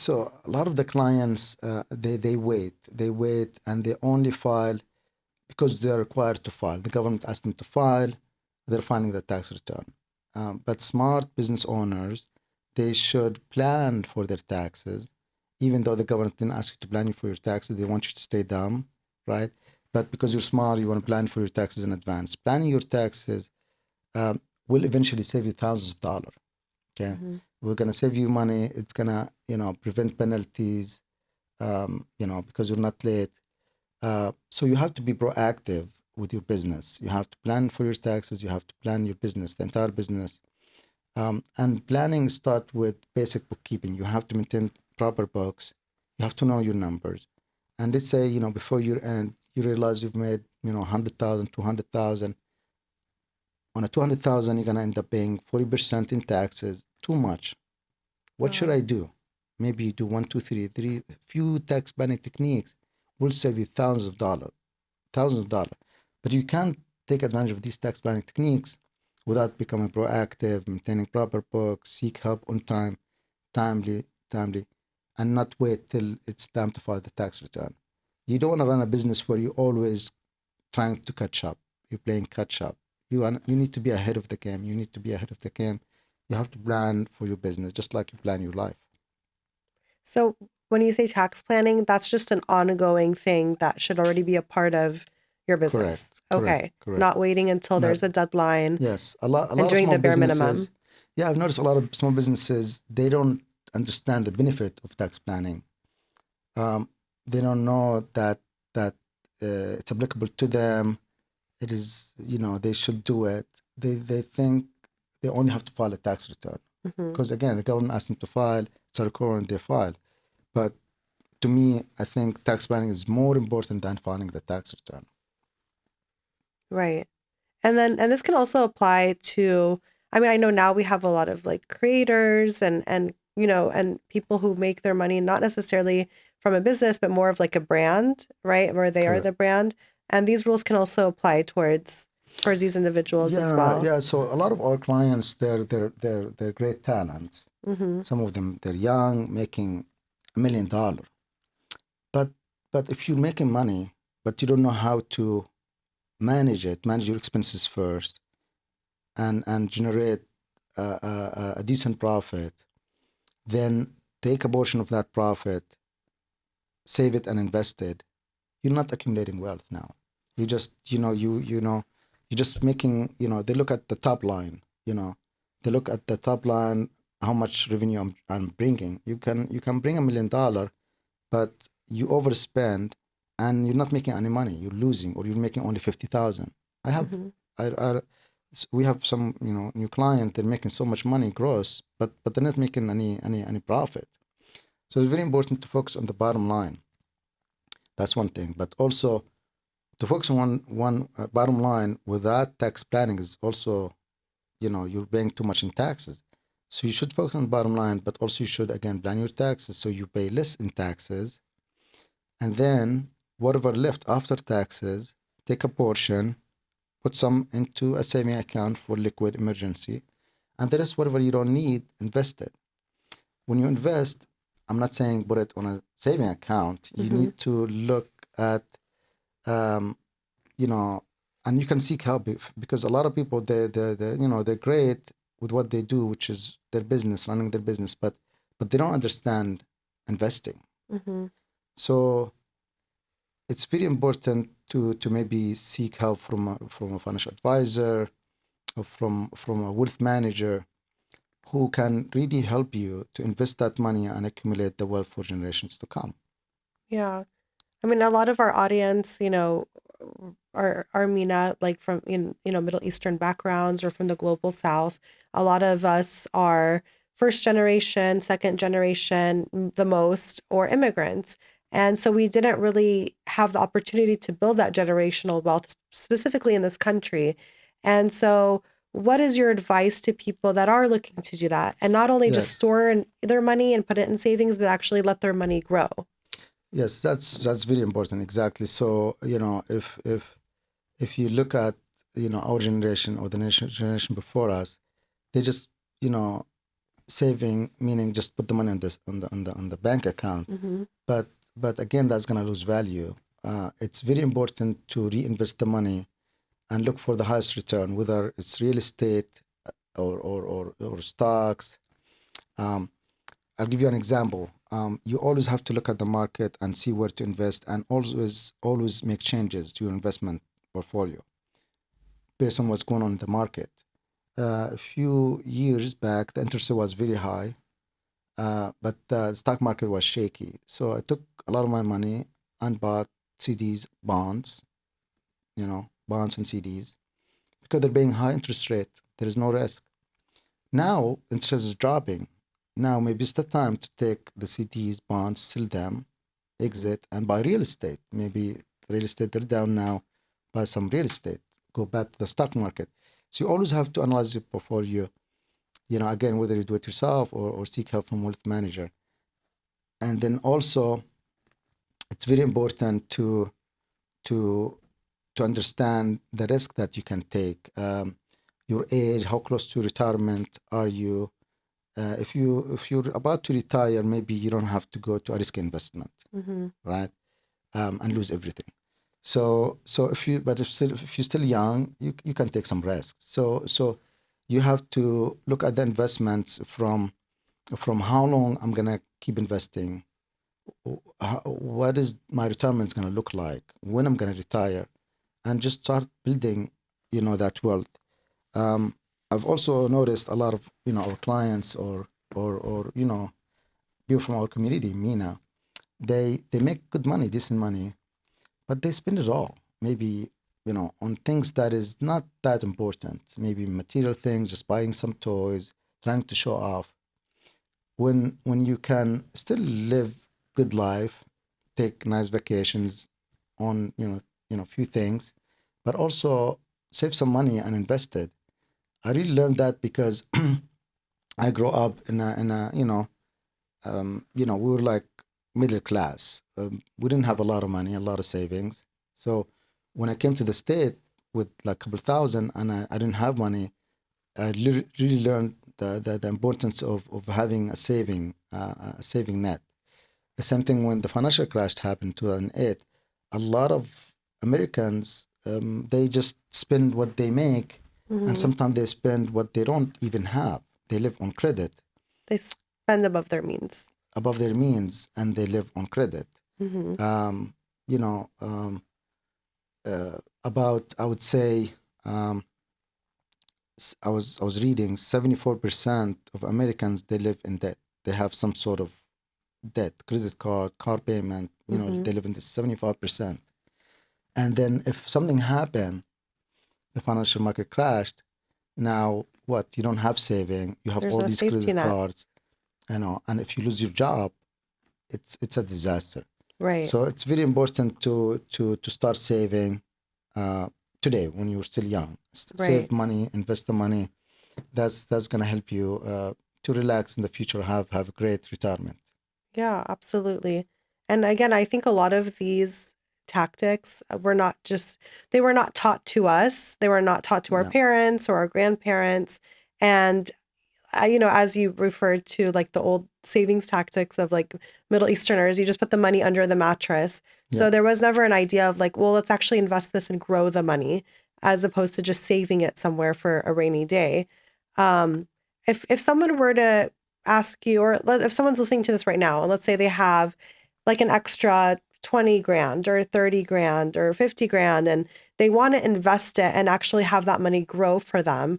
a lot of the clients, they wait and they only file because they're required to file. The government asked them to file, they're filing the tax return. But smart business owners, they should plan for their taxes, even though the government didn't ask you to plan for your taxes. They want you to stay dumb, right? But because you're smart, you want to plan for your taxes in advance. Planning your taxes um, will eventually save you thousands of dollars. Okay, Mm-hmm. we're gonna save you money. It's gonna, prevent penalties. Because you're not late. So you have to be proactive with your business. You have to plan for your taxes. You have to plan your business, the entire business. And planning start with basic bookkeeping. You have to maintain proper books. You have to know your numbers. And let's say, before year end, you realize you've made, 100,000, 200,000. On a 200,000, you're gonna end up paying 40% in taxes. Too much. What should Wow. I do? Maybe you do one, two, three. Few tax planning techniques will save you thousands of dollars. But you can't take advantage of these tax planning techniques without becoming proactive, maintaining proper books, seek help on time, timely, and not wait till it's time to file the tax return. You don't want to run a business where you're always trying to catch up. You're playing catch up. You need to be ahead of the game. You need to be ahead of the game. You have to plan for your business just like you plan your life. So when you say tax planning, that's just an ongoing thing that should already be a part of your business. Correct, correct, Okay. correct. Not waiting until Not there's a deadline yes, a and lot of doing small the bare businesses. minimum. Yeah, I've noticed a lot of small businesses they don't understand the benefit of tax planning. They don't know that it's applicable to them. It is, they should do it. They think they only have to file a tax return Hmm. because again, the government asks them to file. It's a requirement they file. But to me, I think tax planning is more important than filing the tax return. Right. And this can also apply to, I mean, I know now we have a lot of like creators and people who make their money not necessarily from a business, but more of like a brand, right? Where they are Correct. the brand. And these rules can also apply towards these individuals as Yeah, well. yeah. So a lot of our clients, they're great talents. Mm-hmm. Some of them they're young, making $1 million. But if you're making money, but you don't know how to manage your expenses first, and generate a decent profit, then take a portion of that profit, save it and invest it. You're not accumulating wealth now. You just you're just making, they look at the top line, they look at the top line, how much revenue I'm bringing. You can bring $1 million, but you overspend and you're not making any money. You're losing, or you're making only 50,000. I have, Mm-hmm. we have some, new client. They're making so much money gross, but they're not making any profit. So it's very important to focus on the bottom line. That's one thing. But also to focus on one bottom line without tax planning is also, you're paying too much in taxes. So you should focus on the bottom line, but also you should again plan your taxes so you pay less in taxes. And then whatever left after taxes, take a portion, put some into a saving account for liquid emergency, and the rest, whatever you don't need, invest it. When you invest, I'm not saying put it on a saving account. You Mm-hmm. need to look at, um, you know, and you can seek help because a lot of people they're great with what they do, which is their business, running their business, but they don't understand investing. Mm-hmm. So it's very important to maybe seek help from a financial advisor or from a wealth manager who can really help you to invest that money and accumulate the wealth for generations to come. Yeah. I mean, a lot of our audience, are MENA, like from Middle Eastern backgrounds or from the global South. A lot of us are first generation, second generation, the most, or immigrants. And so we didn't really have the opportunity to build that generational wealth specifically in this country. And so what is your advice to people that are looking to do that and not only just Yes, store their money and put it in savings, but actually let their money grow? yes, that's very important. Exactly. So if you look at our generation or the generation before us, they just you know saving, meaning just put the money on this on the bank account. Mm-hmm. But again, that's gonna lose value. It's very important to reinvest the money and look for the highest return, whether it's real estate or stocks. Um, I'll give you an example. You always have to look at the market and see where to invest, and always make changes to your investment portfolio based on what's going on in the market. A few years back, the interest rate was very high, but the stock market was shaky. So I took a lot of my money and bought CDs, bonds and CDs, because they're paying high interest rate. There is no risk. Now interest is dropping. Now maybe it's the time to take the CDs, bonds, sell them, exit, and buy real estate. Maybe real estate they're down now, buy some real estate. Go back to the stock market. So you always have to analyze your portfolio, again, whether you do it yourself or seek help from wealth manager. And then also, it's very important to to understand the risk that you can take. Your age, how close to retirement are you? If you're about to retire, maybe you don't have to go to a risk investment, Mm-hmm. right? And lose everything. So if you're still young, you can take some risks. So you have to look at the investments from how long I'm gonna keep investing, what is my retirement going to look like, when I'm going to retire, and just start building, that wealth. Um, I've also noticed a lot of, our clients or people from our community, Mina, they make good money, decent money, but they spend it all. Maybe, on things that is not that important. Maybe material things, just buying some toys, trying to show off. When you can still live good life, take nice vacations on few things, but also save some money and invest it. I really learned that because I grew up in a we were like middle class. We didn't have a lot of money, a lot of savings. So when I came to the state with like a couple thousand and I didn't have money, I really learned the importance of having a saving net. The same thing when the financial crash happened in 2008. A lot of Americans, they just spend what they make, and Mm-hmm. sometimes they spend what they don't even have. They live on credit, They spend above their means. above their means, and they live on credit. Mm-hmm. Um, you know, about I would say I was reading 74% of Americans they live in debt. They have some sort of debt, credit card, car payment. Mm-hmm. They live in this 75%. And then if something happened, the financial market crashed. Now what? You don't have saving. You have There's all no these safety credit net. cards. And if you lose your job, it's a disaster. Right. So it's very important to start saving uh, today when you're still young. Right. Save money, invest the money. That's gonna help you to relax in the future, have a great retirement. Yeah, absolutely. And again, I think a lot of these tactics they were not taught to us. They were not taught to our Yeah, parents or our grandparents. And as you referred to like the old savings tactics of like Middle Easterners, you just put the money under the mattress. yeah, So there was never an idea of like, well, let's actually invest this and grow the money as opposed to just saving it somewhere for a rainy day. Um, if someone were to ask you, if someone's listening to this right now, and let's say they have like an extra 20 grand or 30 grand or 50 grand, and they want to invest it and actually have that money grow for them,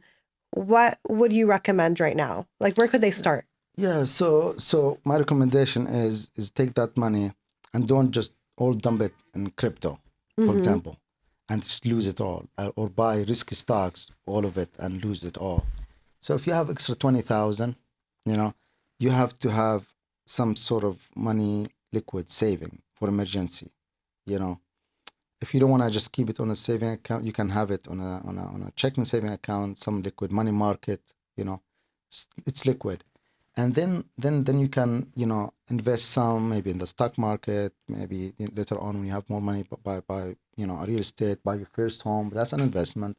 what would you recommend right now? Like, where could they start? yeah. So my recommendation is take that money and don't just all dump it in crypto, for Mm-hmm. example, and just lose it all, or buy risky stocks, all of it, and lose it all. So if you have extra 20,000, you know, you have to have some sort of money liquid saving for emergency. You know, if you don't want to just keep it on a saving account, you can have it on a checking saving account, some liquid money market. You know, it's liquid, and then you can invest some maybe in the stock market, maybe later on when you have more money, buy a real estate, buy your first home. That's an investment.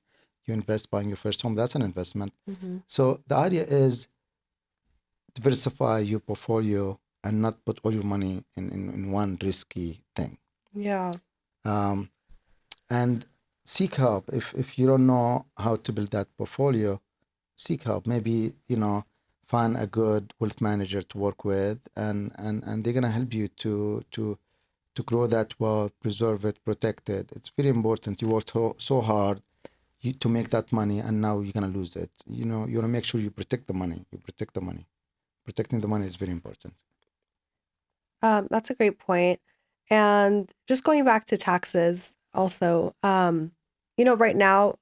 You invest buying your first home. That's an investment. Mm-hmm. So the idea is diversify your portfolio and not put all your money in one risky thing. Yeah. Um, and seek help if you don't know how to build that portfolio. Seek help. Maybe find a good wealth manager to work with, and they're gonna help you to grow that wealth, preserve it, protect it. It's very important. You worked so hard to make that money, and now you're gonna lose it. You wanna make sure you protect the money. You protect the money. Protecting the money is very important. That's a great point. And just going back to taxes also, right now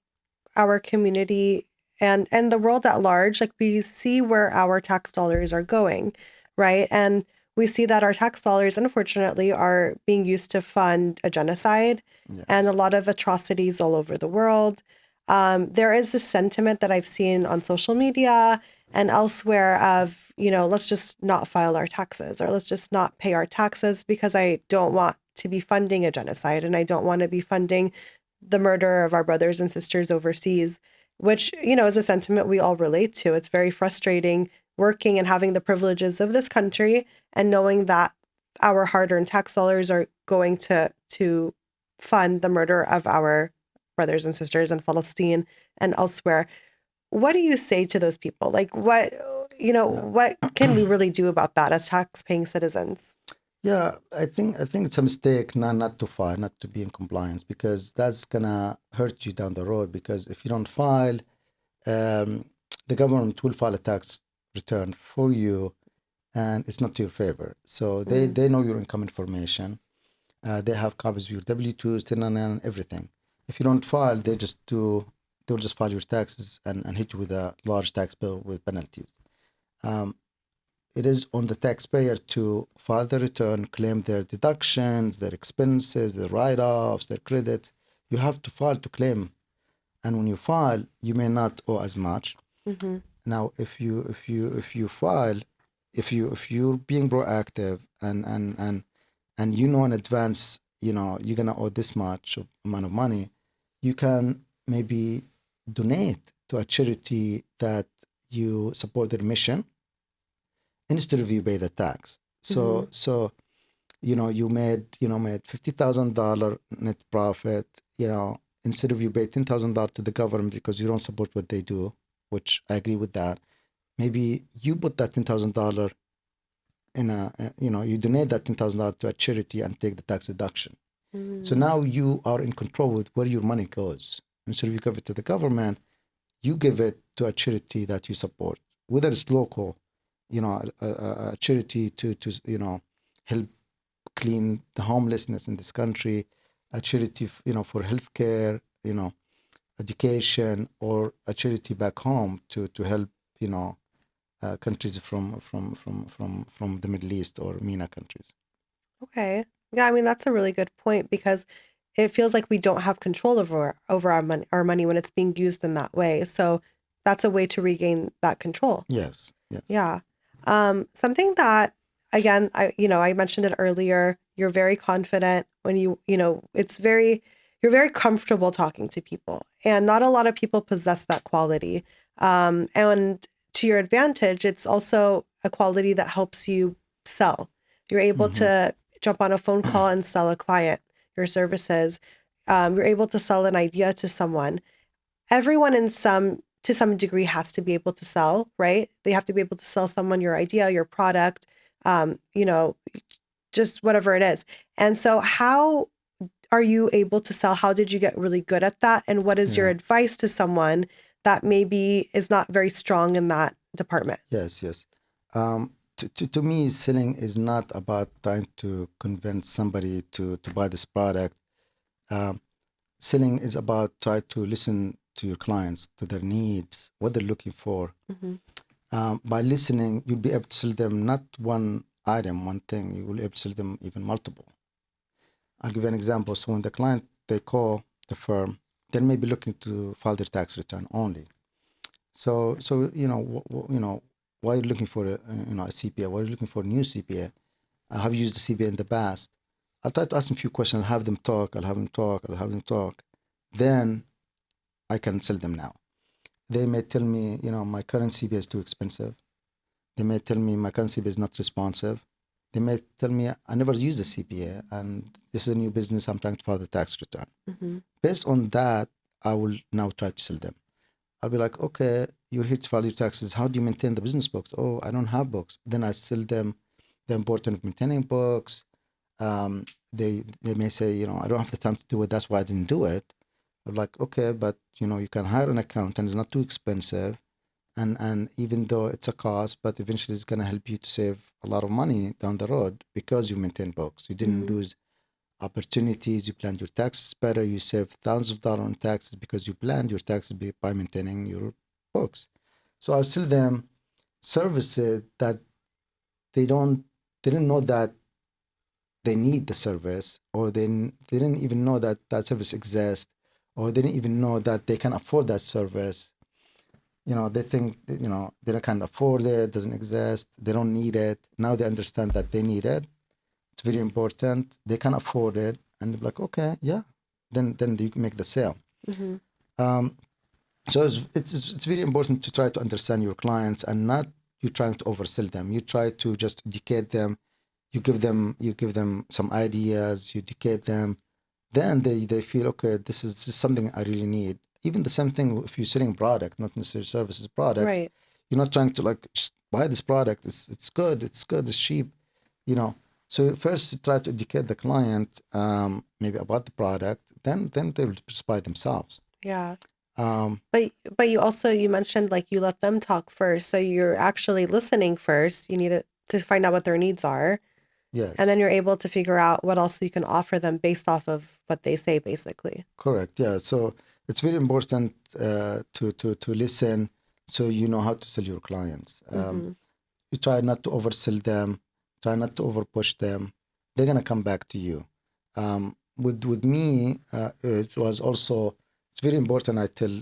our community and the world at large, like we see where our tax dollars are going, right? And we see that our tax dollars, unfortunately, are being used to fund a genocide and a Yes. lot of atrocities all over the world. There is this sentiment that I've seen on social media and elsewhere of, let's just not file our taxes or let's just not pay our taxes because I don't want to be funding a genocide and I don't want to be funding the murder of our brothers and sisters overseas, which, is a sentiment we all relate to. It's very frustrating working and having the privileges of this country and knowing that our hard-earned tax dollars are going to fund the murder of our brothers and sisters in Palestine and elsewhere. What do you say to those people? Like Yeah. what can we really do about that as tax-paying citizens? Yeah, I think it's a mistake not to file, not to be in compliance, because that's gonna hurt you down the road. Because if you don't file, um, the government will file a tax return for you, and it's not to your favor. So Mm, they know your income information. They have copies of your W-2s, 1099, everything. If you don't file, they'll just file your taxes and hit you with a large tax bill with penalties. Um, it is on the taxpayer to file the return, claim their deductions, their expenses, their write-offs, their credits. You have to file to claim, and when you file, you may not owe as much. mm-hmm, Now, if you file, if you're being proactive and you know in advance, you're gonna owe this much of amount of money, you can maybe donate to a charity that you support their mission instead of you pay the tax. mm-hmm, So you made $50,000 net profit. Instead of you pay $10,000 to the government because you don't support what they do, which I agree with that. Maybe you put that $10,000 in you donate that $10,000 to a charity and take the tax deduction. So mm-hmm, now you are in control with where your money goes. Instead of you give it to the government, you give it to a charity that you support, whether it's local, a charity to help clean the homelessness in this country, a charity for healthcare, education, or a charity back home to help countries from the Middle East or MENA countries. okay. Yeah, I mean that's a really good point because it feels like we don't have control over our money when it's being used in that way. So that's a way to regain that control. Yes, yes. Yeah. Something that again, I mentioned it earlier, you're very confident when you're very comfortable talking to people. And not a lot of people possess that quality. And to your advantage, it's also a quality that helps you sell. You're able Hmm. to jump on a phone call and sell a client your services. You're able to sell an idea to someone. Everyone to some degree has to be able to sell, right? They have to be able to sell someone your idea, your product, um, you know, just whatever it is. And so how are you able to sell? How did you get really good at that? And what is your Yeah. advice to someone that maybe is not very strong in that department? Yes, yes. To me, selling is not about trying to convince somebody to buy this product. Um, Selling is about try to listen to your clients, to their needs, what they're looking for. Hmm. By listening, you'll be able to sell them not one item, one thing. You will be able to sell them even multiple. I'll give you an example. So when the client they call the firm, they may be looking to file their tax return only. So why are you looking for a CPA? Why are you looking for a new CPA? Have you used the CPA in the past? I'll try to ask them a few questions. I'll have them talk. I'll have them talk. I'll have them talk. Then I can sell them now. They may tell me, my current CPA is too expensive. They may tell me my current CPA is not responsive. They may tell me I never used a CPA and this is a new business. I'm trying to file the tax return. Hmm. Based on that, I will now try to sell them. I'll be like, okay, you're here to file your taxes. How do you maintain the business books? Oh, I don't have books. Then I sell them the importance of maintaining books. They may say, I don't have the time to do it. That's why I didn't do it. I'm like, okay, but you can hire an accountant. It's not too expensive, and even though it's a cost, but eventually it's gonna help you to save a lot of money down the road because you maintain books. You didn't Hmm. lose opportunities. You planned your taxes better. You save thousands of dollars on taxes because you planned your taxes by maintaining your books. So I'll sell them services that they don't they didn't know that they need the service, or they didn't even know that that service exists, or they didn't even know that they can afford that service. They think, they can't afford it, doesn't exist, they don't need it. Now they understand that they need it. It's very important. They can afford it, and they're like, okay, yeah. Then you make the sale. Mm-hmm. Um, so it's very important to try to understand your clients and not you trying to oversell them. You try to just educate them. You give them some ideas. You educate them. Then they feel, okay, this is something I really need. Even the same thing if you're selling product, not necessarily services, products. Right. You're not trying to like just buy this product. It's good. It's good. It's cheap. You know. So first you try to educate the client, maybe about the product. Then they'll just buy themselves. Yeah. Um, But you mentioned like you let them talk first. So you're actually listening first. You need to find out what their needs are. And then yes, you're able to figure out what else you can offer them based off of what they say, basically. correct. Yeah. So it's very important to listen, so you know how to sell your clients. Mm-hmm. You try not to oversell them, try not to overpush them. They're gonna come back to you. With me, it was also, it's very important. I tell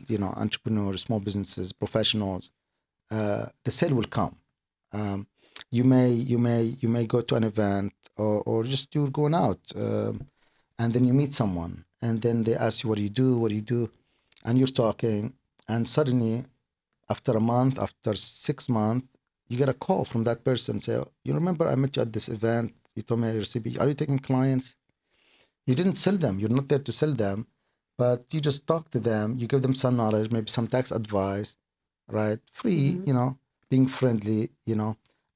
entrepreneurs, small businesses, professionals, the sale will come. Um, you may go to an event, or just you're going out, and then you meet someone, and then they ask you, what do you do, and you're talking, and suddenly after a month, after 6 months, you get a call from that person. Say, you remember I met you at this event? You told me your CP. Are you taking clients? You didn't sell them. You're not there to sell them, but you just talk to them. You give them some knowledge, maybe some tax advice, right? Free, Mm-hmm. being friendly,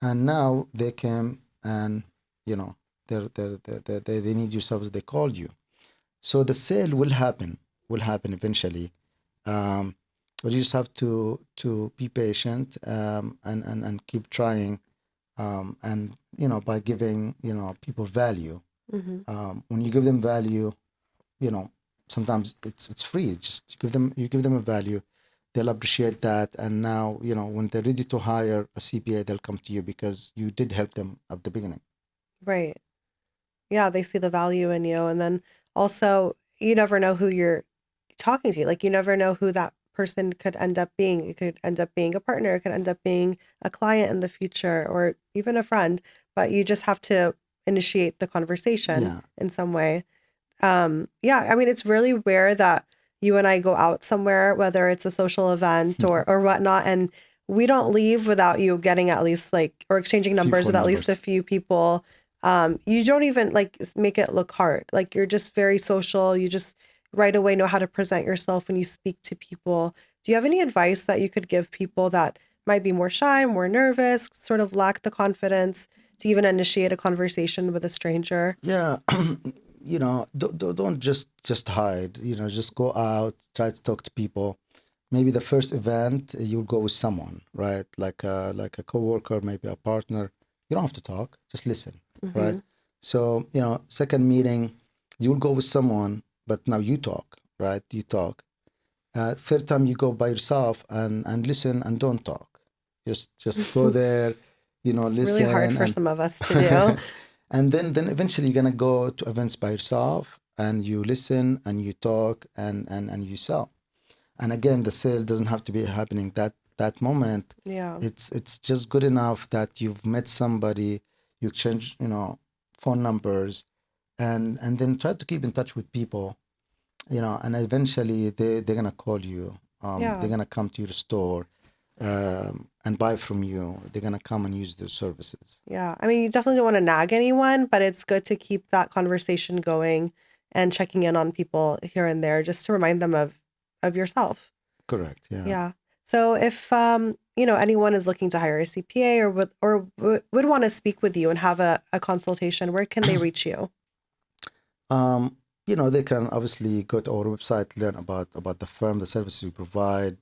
and now they came and, you know, they need your service. They called you. So the sale will happen eventually. Um, but you just have to be patient, and keep trying, and by giving people value. Mm-hmm. When you give them value, you know sometimes it's free. Just you give them a value, they'll appreciate that, and now when they're ready to hire a CPA, they'll come to you because you did help them at the beginning. Right. Yeah, they see the value in you. And then also, you never know who you're talking to. Like, you never know who that person could end up being. It could end up being a partner, it could end up being a client in the future, or even a friend. But you just have to initiate the conversation Yeah. in some way. Yeah, I mean, it's really rare that you and I go out somewhere, whether it's a social event or whatnot, and we don't leave without you getting at least like, or exchanging Few numbers with phone at least a numbers. few people. You don't even like make it look hard. Like, you're just very social. You just right away know how to present yourself when you speak to people. Do you have any advice that you could give people that might be more shy, more nervous, sort of lack the confidence to even initiate a conversation with a stranger? Yeah. Don't just hide. Just go out, try to talk to people. Maybe the first event, you'll go with someone, right? Like a coworker, maybe a partner. You don't have to talk, just listen, right? Mm-hmm. So second meeting, you'll go with someone, but now you talk, right? You talk. Third time you go by yourself, and listen and don't talk. Just go there, It's really hard listen, for some of us to do. and then eventually you're gonna go to events by yourself, and you listen and you talk, and you sell. And again, the sale doesn't have to be happening that moment. Yeah. It's just good enough that you've met somebody, you exchange phone numbers, and then try to keep in touch with people, and eventually they're gonna call you. They're Yeah. gonna come to your store, and buy from you. They're gonna come and use their services. Yeah. I mean, you definitely don't want to nag anyone, but it's good to keep that conversation going and checking in on people here and there just to remind them of yourself. Correct. Yeah. Yeah. So if anyone is looking to hire a CPA or would want to speak with you and have a consultation, where can they reach you? They can obviously go to our website, learn about the firm, the services we provide.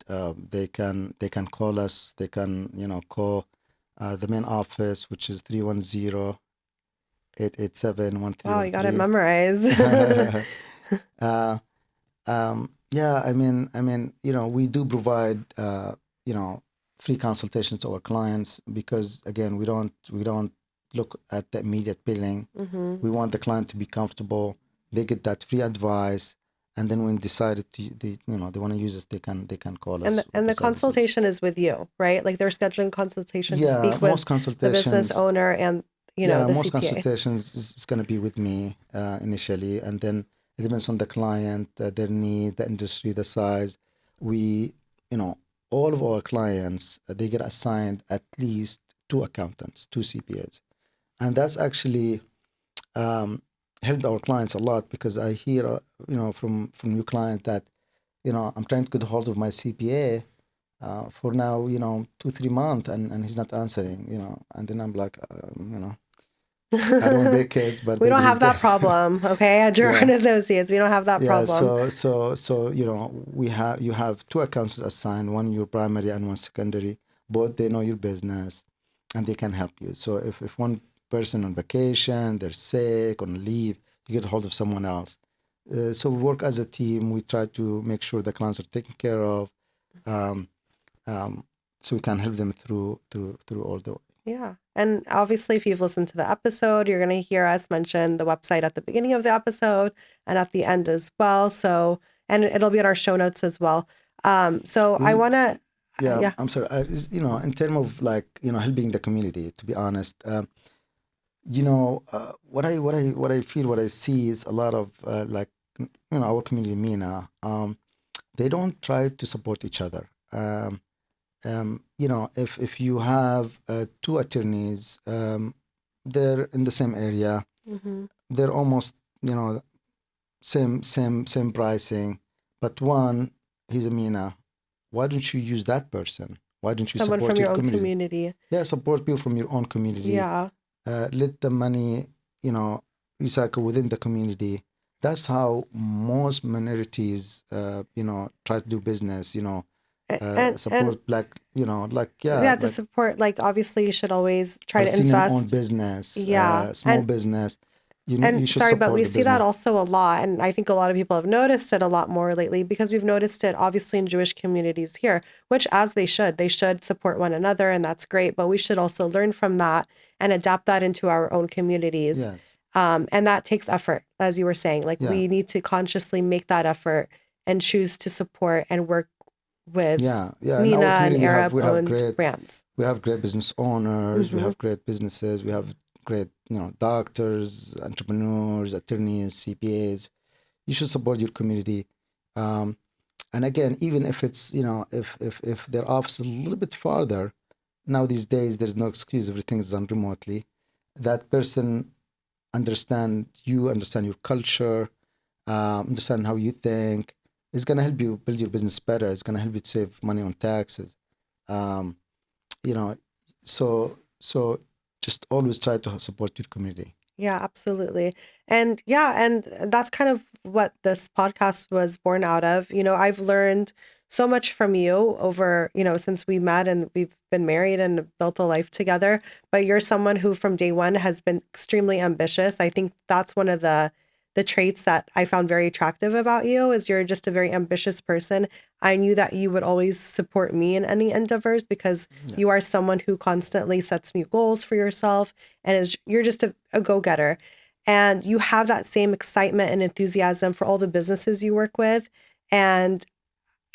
They can call us. They can call the main office, which is 310-887-1313. Wow, you got it memorized. uh, yeah, we do provide free consultations to our clients, because again, we don't look at the immediate billing. Mm-hmm. We want the client to be comfortable. They get that free advice, and then when decided they want to use us, they can call And us with and the the services. consultation is with you, right? Like they're scheduling consultation to Yeah, speak with most the business consultations. owner and Yeah, the most CPA. consultations is going to be with me initially, and then it depends on the client, their need, the industry, the size. We, you know, all of our clients, they get assigned at least two accountants, two CPAs, and that's actually um, helped our clients a lot because I hear, from new client that, I'm trying to get hold of my CPA for now, 2 3 months, and he's not answering, and then I'm like, I don't bake it, but We maybe don't he's have that there. problem, okay? At Jarrar Yeah, and Associates, we don't have that yeah. problem. So you have two accounts assigned, one your primary and one secondary. Both they know your business, and they can help you. So if one person on vacation, they're sick, on leave, you get hold of someone else. So we work as a team. We try to make sure the clients are taken care of, um, um, so we can help them through all the. Yeah. And obviously, if you've listened to the episode, you're going to hear us mention the website at the beginning of the episode and at the end as well. So, and it'll be in our show notes as well. So I We want to, Yeah, yeah. I'm sorry. In terms of like, helping the community, to be honest, what I feel, what I see is a lot of like, our community, MENA, they don't try to support each other. If you have two attorneys, they're in the same area, Hmm. they're almost, same pricing, but one, he's a MENA. Why don't you use that person? Why don't you Someone support from your your own community? community. Yeah, support people from your own community. Yeah. Let the money, you know, recycle within the community. That's how most minorities, try to do business. And Support black, yeah, to like support, like, obviously, you should always try to Palestinian-owned invest. business, Yeah. small business. And You should sorry, but support we the see that business. also a lot. And I think a lot of people have noticed it a lot more lately because we've noticed it obviously in Jewish communities here, which as they should. They should support one another, and that's great. But we should also learn from that and adapt that into our own communities. Yes. And that takes effort, as you were saying. Like Yeah. we need to consciously make that effort and choose to support and work with Yeah. Yeah. In MENA our and community, we have Arab-owned great brands. business owners, we Hmm. have great businesses, we have great, doctors, entrepreneurs, attorneys, CPAs. You should support your community. Um, and again, even if it's, if their office is a little bit farther, now these days there's no excuse, everything is done remotely. That person understand your culture, understand how you think. It's gonna help you build your business better. It's gonna help you to save money on taxes. Um, you know, so just always try to support your community. Yeah, absolutely. And yeah, and that's kind of what this podcast was born out of. I've learned so much from you over, since we met and we've been married and built a life together. But you're someone who from day one has been extremely ambitious. I think that's one of the traits that I found very attractive about you is you're just a very ambitious person. I knew that you would always support me in any endeavors because Yeah. you are someone who constantly sets new goals for yourself and you're just a go-getter. And you have that same excitement and enthusiasm for all the businesses you work with. And,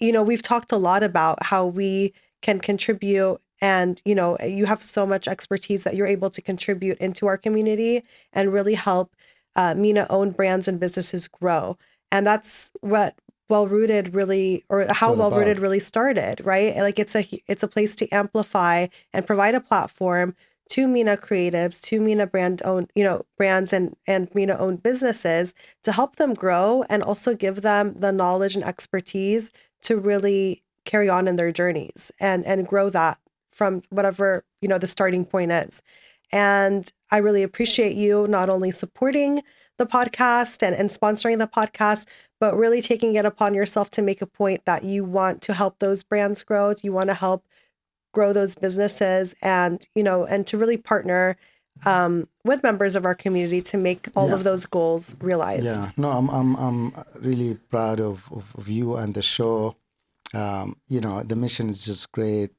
we've talked a lot about how we can contribute and, you have so much expertise that you're able to contribute into our community and really help MENA owned brands and businesses grow. And that's what well rooted really, or It's how all well about. rooted really started, right? Like it's a place to amplify and provide a platform to MENA creatives, to MENA brand owned, brands and MENA owned businesses to help them grow and also give them the knowledge and expertise to really carry on in their journeys and grow that from whatever, the starting point is. And I really appreciate you not only supporting the podcast and sponsoring the podcast, but really taking it upon yourself to make a point that you want to help those brands grow. You want to help grow those businesses and, and to really partner with members of our community to make all Yeah. of those goals realized. Yeah. No, I'm really proud of you and the show. The mission is just great.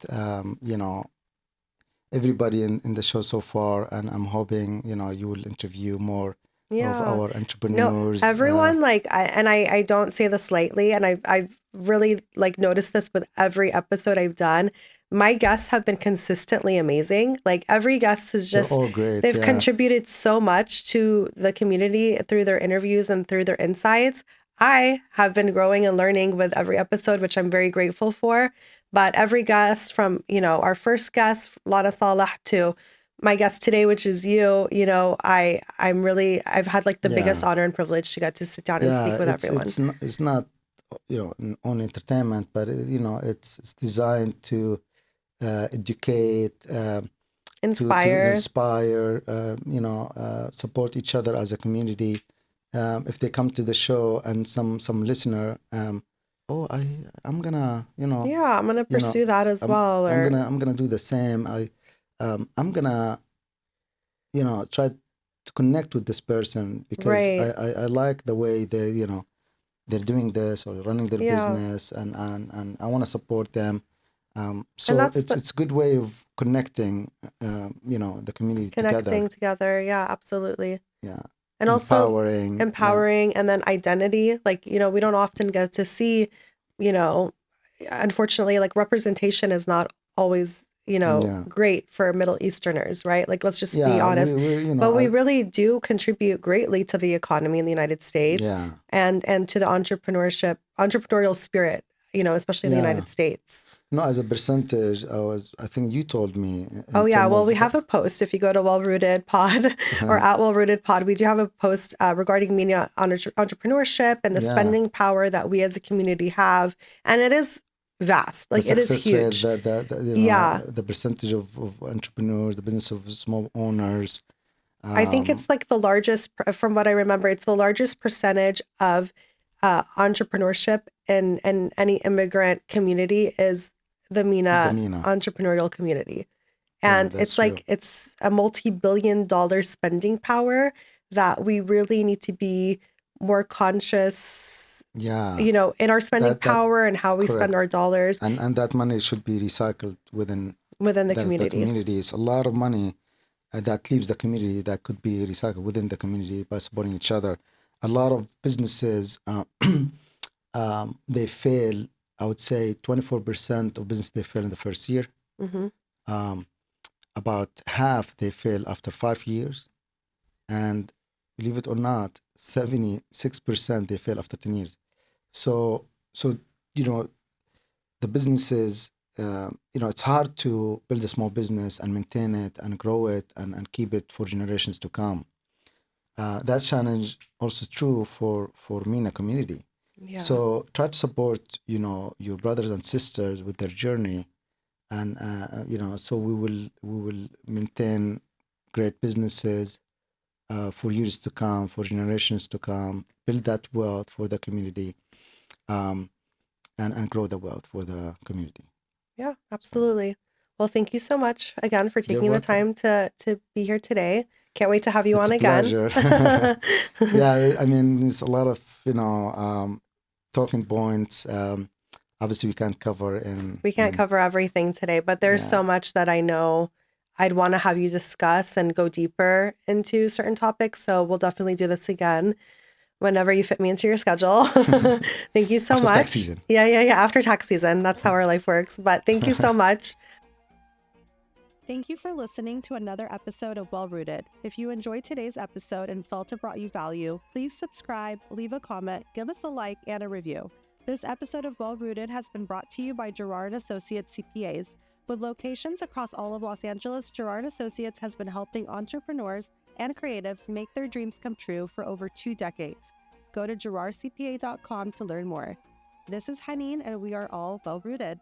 Everybody in the show so far, and I'm hoping, you will interview more of Yeah. our No, entrepreneurs. everyone I don't say this lightly, and I've really like noticed this with every episode I've done. My guests have been consistently amazing. Like every guest has They're just all great. they've Yeah. contributed so much to the community through their interviews and through their insights. I have been growing and learning with every episode, which I'm very grateful for. But every guest from, our first guest, Lana Salah, to my guest today, which is you, I've had like the biggest Yeah. honor and privilege to get to sit down and speak Yeah. with everyone. It's not only entertainment, but it's designed to educate, to Inspire. inspire, support each other as a community. If they come to the show and some listener, oh, I'm gonna, Yeah, I'm gonna you know, pursue that as I'm well. I'm Or gonna I'm gonna do the same. I'm gonna, try to connect with this person because right. I like the way they're doing this or running their Yeah. business, and I want to support them. And So that's the it's a good way of connecting, the community together. connecting together. Yeah, absolutely. Yeah, And also empowering. Yeah, empowering, and then identity. Like, we don't often get to see, you know, unfortunately, like representation is not always, yeah, great for Middle Easterners, right? Like, let's just be yeah. honest. We But we really do contribute greatly to the economy in the United States yeah, and to the entrepreneurial spirit, especially in the yeah. United States. No, as a percentage, I think you told me Oh in yeah, term well we of have a post. If you go to Well Rooted Pod or at Well Rooted Pod, we do have a post regarding media entrepreneurship and the yeah, spending power that we as a community have, and it is vast. the Like it is success rate, huge. Yeah, the percentage of entrepreneurs, the business of small owners. I think Um, it's like the largest, from what I remember, it's the largest percentage of entrepreneurship in any immigrant community is the the MENA MENA. entrepreneurial community. Yeah, And that's it's true. like it's a multi-billion-dollar spending power that we really need to be more conscious, Yeah, in our spending that power and how we spend correct. our dollars And that money should be recycled within within the the community. communities. A lot of money that leaves the community that could be recycled within the community by supporting each other. A lot of businesses, they fail. I would say 24% of business they fail in the first year. Hmm. Um, about half they fail after 5 years, and believe it or not, 76% they fail after 10 years. So you know the businesses, it's hard to build a small business and maintain it and grow it and keep it for generations to come. That challenge also true for me in a community. Yeah. So try to support, your brothers and sisters with their journey, and so we will maintain great businesses for years to come, for generations to come, build that wealth for the community, um, and grow the wealth for the community. Yeah, So absolutely. Well, thank you so much again for you're taking the welcome. time to be here today. Can't wait to have you It's on a again. pleasure. Yeah, I mean, it's a lot of, talking points. Obviously, we can't cover We can't in cover everything today, but there's yeah, so much that I know I'd want to have you discuss and go deeper into certain topics. So we'll definitely do this again whenever you fit me into your schedule. Thank you so after tax much. season. Yeah, yeah, yeah. After tax season, that's how our life works. But thank you so much. Thank you for listening to another episode of Well Rooted. If you enjoyed today's episode and felt it brought you value, please subscribe, leave a comment, give us a like, and a review. This episode of Well Rooted has been brought to you by Jarrar and Associates CPAs. With locations across all of Los Angeles, Jarrar and Associates has been helping entrepreneurs and creatives make their dreams come true for over 2 decades. Go to jarrarcpa.com to learn more. This is Haneen, and we are all well rooted.